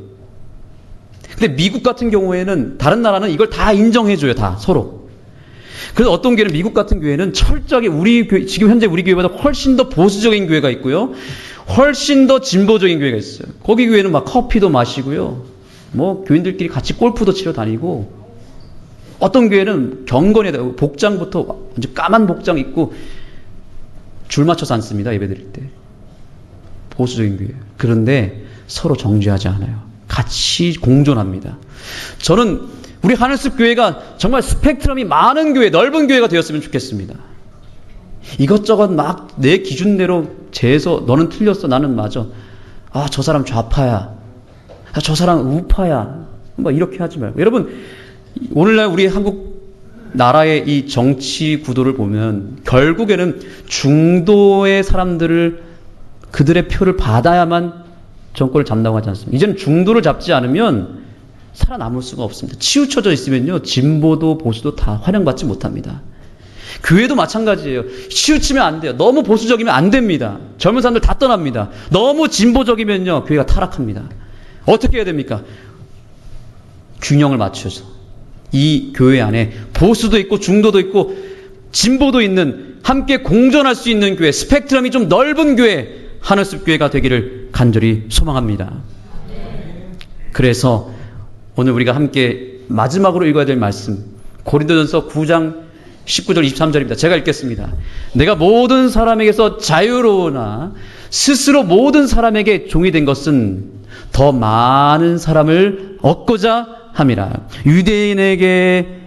근데 미국 같은 경우에는, 다른 나라는 이걸 다 인정해줘요, 다, 서로. 그래서 어떤 교회는, 미국 같은 교회는 철저하게 우리 교회, 지금 현재 우리 교회보다 훨씬 더 보수적인 교회가 있고요. 훨씬 더 진보적인 교회가 있어요. 거기 교회는 막 커피도 마시고요. 교인들끼리 같이 골프도 치러 다니고, 어떤 교회는 경건해야 돼요. 복장부터 완전 까만 복장 입고 줄 맞춰서 앉습니다. 예배 드릴 때. 보수적인 교회. 그런데 서로 정죄하지 않아요. 같이 공존합니다. 저는 우리 하늘숲 교회가 정말 스펙트럼이 많은 교회, 넓은 교회가 되었으면 좋겠습니다. 이것저것 막 내 기준대로 재서 너는 틀렸어, 나는 맞아. 저 사람 좌파야. 저 사람 우파야. 이렇게 하지 말고. 여러분, 오늘날 우리 한국 나라의 이 정치 구도를 보면 결국에는 중도의 사람들을, 그들의 표를 받아야만 정권을 잡는다고 하지 않습니까? 이제는 중도를 잡지 않으면 살아남을 수가 없습니다. 치우쳐져 있으면요, 진보도 보수도 다 환영받지 못합니다. 교회도 마찬가지예요. 치우치면 안 돼요. 너무 보수적이면 안 됩니다. 젊은 사람들 다 떠납니다. 너무 진보적이면요, 교회가 타락합니다. 어떻게 해야 됩니까? 균형을 맞춰서 이 교회 안에 보수도 있고 중도도 있고 진보도 있는, 함께 공존할 수 있는 교회, 스펙트럼이 좀 넓은 교회, 하늘숲 교회가 되기를 간절히 소망합니다. 그래서 오늘 우리가 함께 마지막으로 읽어야 될 말씀, 고린도전서 9장 19절 23절입니다. 제가 읽겠습니다. 내가 모든 사람에게서 자유로우나 스스로 모든 사람에게 종이 된 것은 더 많은 사람을 얻고자 함이라. 유대인에게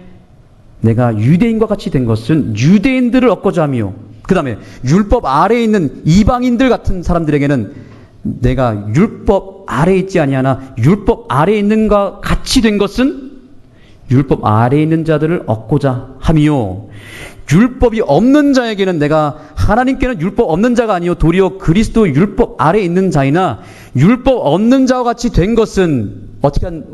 내가 유대인과 같이 된 것은 유대인들을 얻고자 함이요. 그 다음에 율법 아래에 있는 이방인들 같은 사람들에게는 내가 율법 아래에 있지 아니하나 율법 아래에 있는 것과 같이 된 것은 율법 아래에 있는 자들을 얻고자 함이요. 율법이 없는 자에게는 내가, 하나님께는 율법 없는 자가 아니요 도리어 그리스도 율법 아래에 있는 자이나, 율법 없는 자와 같이 된 것은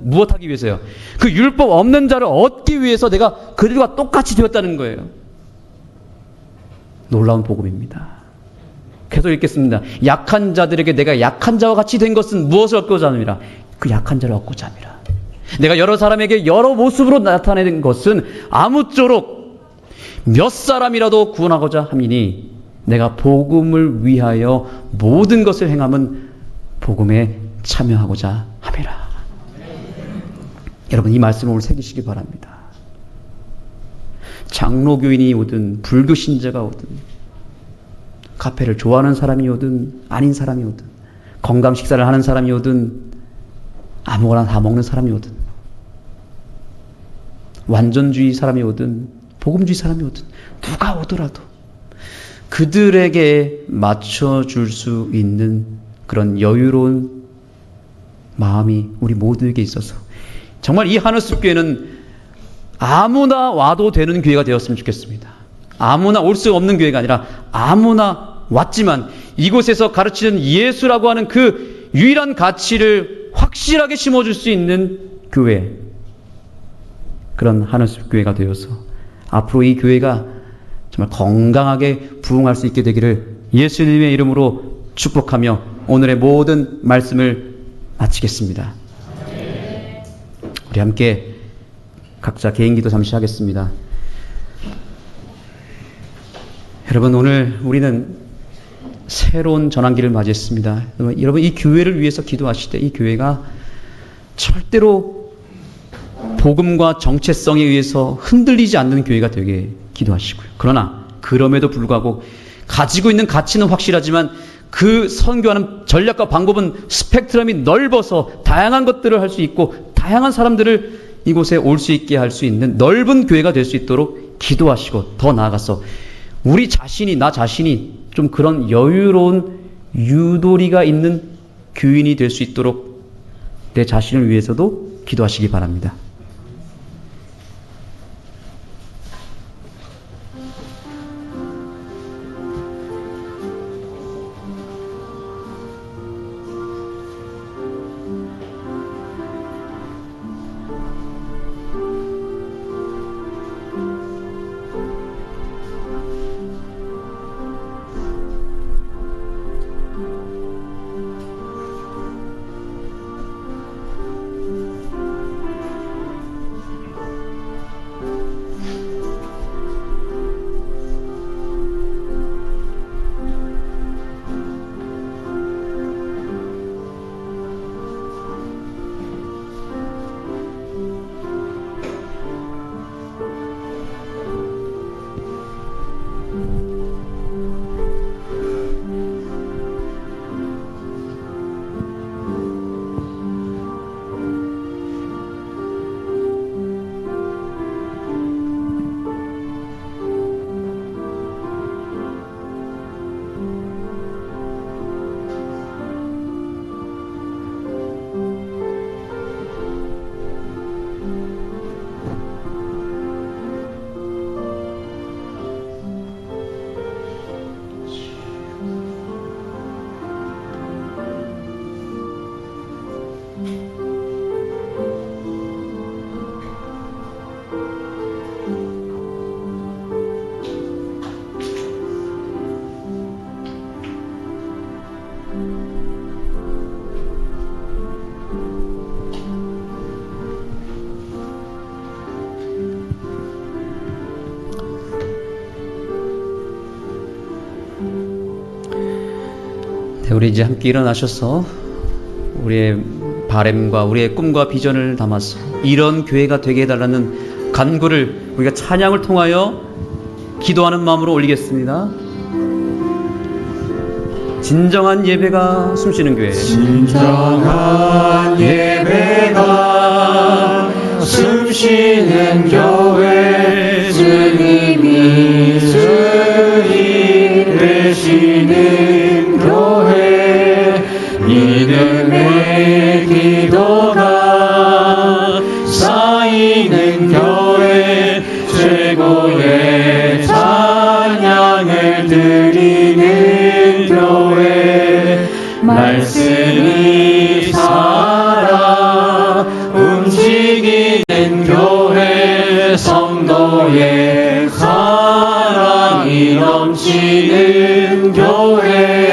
무엇하기 위해서요? 그 율법 없는 자를 얻기 위해서 내가 그들과 똑같이 되었다는 거예요. 놀라운 복음입니다. 계속 읽겠습니다. 약한 자들에게 내가 약한 자와 같이 된 것은 무엇을 얻고자 함이라? 그 약한 자를 얻고자 함이라. 내가 여러 사람에게 여러 모습으로 나타낸 것은 아무쪼록 몇 사람이라도 구원하고자 함이니 내가 복음을 위하여 모든 것을 행함은 복음에 참여하고자 함이라. 여러분, 이 말씀을 오늘 새기시기 바랍니다. 장로교인이 오든 불교 신자가 오든 카페를 좋아하는 사람이 오든 아닌 사람이 오든 건강 식사를 하는 사람이 오든 아무거나 다 먹는 사람이 오든 완전주의 사람이 오든 복음주의 사람이 오든 누가 오더라도 그들에게 맞춰줄 수 있는 그런 여유로운 마음이 우리 모두에게 있어서 정말 이 하늘숲 교회는 아무나 와도 되는 교회가 되었으면 좋겠습니다. 아무나 올 수 없는 교회가 아니라 아무나 왔지만 이곳에서 가르치는 예수라고 하는 그 유일한 가치를 확실하게 심어줄 수 있는 교회, 그런 하늘숲 교회가 되어서 앞으로 이 교회가 정말 건강하게 부흥할 수 있게 되기를 예수님의 이름으로 축복하며 오늘의 모든 말씀을 마치겠습니다. 우리 함께 각자 개인기도 잠시 하겠습니다. 여러분, 오늘 우리는 새로운 전환기를 맞이했습니다. 여러분, 이 교회를 위해서 기도하실 때 이 교회가 절대로 복음과 정체성에 의해서 흔들리지 않는 교회가 되게 기도하시고요. 그러나 그럼에도 불구하고 가지고 있는 가치는 확실하지만 그 선교하는 전략과 방법은 스펙트럼이 넓어서 다양한 것들을 할 수 있고 다양한 사람들을 이곳에 올 수 있게 할 수 있는 넓은 교회가 될 수 있도록 기도하시고, 더 나아가서 우리 자신이, 나 자신이 좀 그런 여유로운 유도리가 있는 교인이 될 수 있도록 내 자신을 위해서도 기도하시기 바랍니다. 우리 이제 함께 일어나셔서 우리의 바램과 우리의 꿈과 비전을 담아서 이런 교회가 되게 해달라는 간구를 우리가 찬양을 통하여 기도하는 마음으로 올리겠습니다. 진정한 예배가 숨쉬는 교회, 진정한 예배가 숨쉬는 교회, 주님이 주인 되시는 교회, 믿음의 기도가 쌓이는 교회, 최고의 찬양을 드리는 교회, 말씀이 살아 움직이는 교회, 성도의 사랑이 넘치는 교회,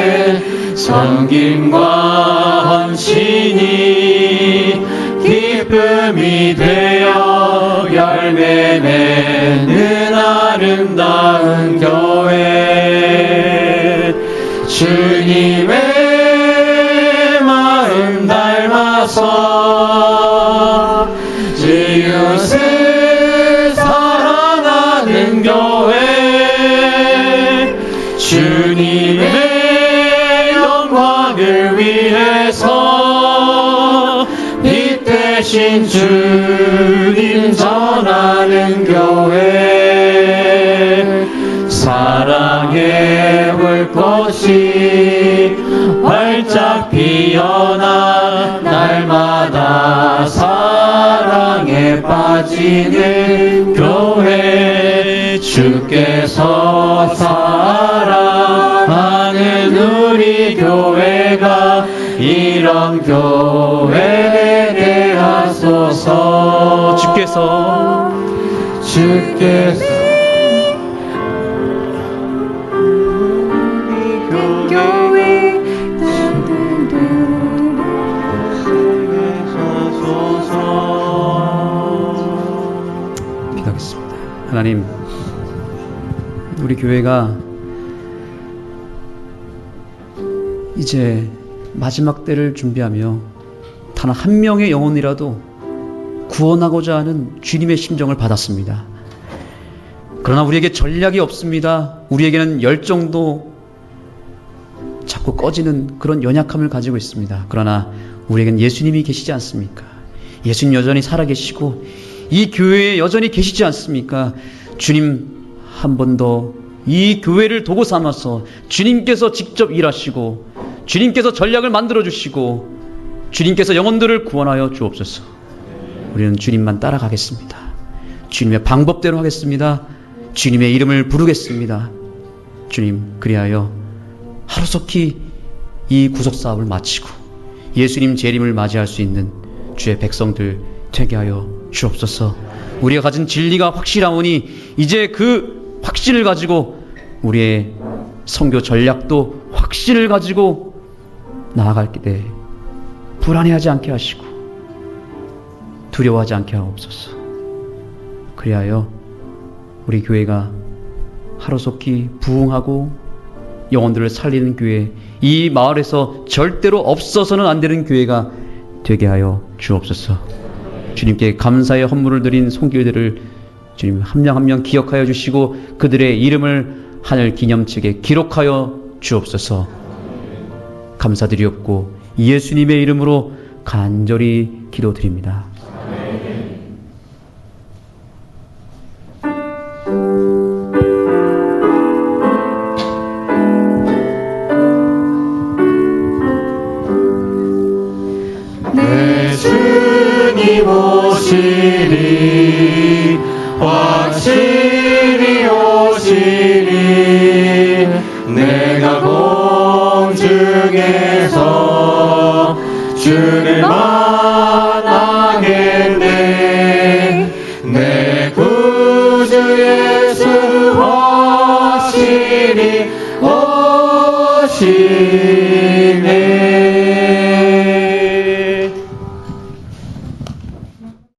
되어 열매 맺는 아름다운 교회 주님의 마음 닮아서 이웃을 사랑하는 교회 주님의 영광을 위해서 빛 대신 주님 전하는 교회 사랑의 불꽃이 활짝 피어나 날마다 사랑에 빠지는 교회 주께서 사랑하는 우리 교회가 이런 교회 되게 하소서. 주께서 기도하겠습니다. 하나님, 우리 교회가 이제 마지막 때를 준비하며 단 한 명의 영혼이라도 구원하고자 하는 주님의 심정을 받았습니다. 그러나 우리에게 전략이 없습니다. 우리에게는 열정도 자꾸 꺼지는 그런 연약함을 가지고 있습니다. 그러나 우리에겐 예수님이 계시지 않습니까? 예수님 여전히 살아계시고 이 교회에 여전히 계시지 않습니까? 주님 한 번 더 이 교회를 도구 삼아서 주님께서 직접 일하시고 주님께서 전략을 만들어 주시고 주님께서 영혼들을 구원하여 주옵소서. 우리는 주님만 따라가겠습니다. 주님의 방법대로 하겠습니다. 주님의 이름을 부르겠습니다. 주님, 그리하여 하루속히 이 구속사업을 마치고 예수님 재림을 맞이할 수 있는 주의 백성들 되게 하여 주옵소서. 우리가 가진 진리가 확실하오니 이제 그 확신을 가지고 우리의 선교 전략도 확신을 가지고 나아갈 때 불안해하지 않게 하시고 두려워하지 않게 하옵소서. 그리하여 우리 교회가 하루속히 부흥하고 영혼들을 살리는 교회, 이 마을에서 절대로 없어서는 안 되는 교회가 되게 하여 주옵소서. 주님께 감사의 헌물을 드린 손길들을 주님 한 명 한 명 기억하여 주시고 그들의 이름을 하늘 기념책에 기록하여 주옵소서. 감사드리옵고 예수님의 이름으로 간절히 기도드립니다. 내 주님 오시리 확실히 오시리 내가 공중에서 주를 만나겠네 내 구주 예수 확실히 오시리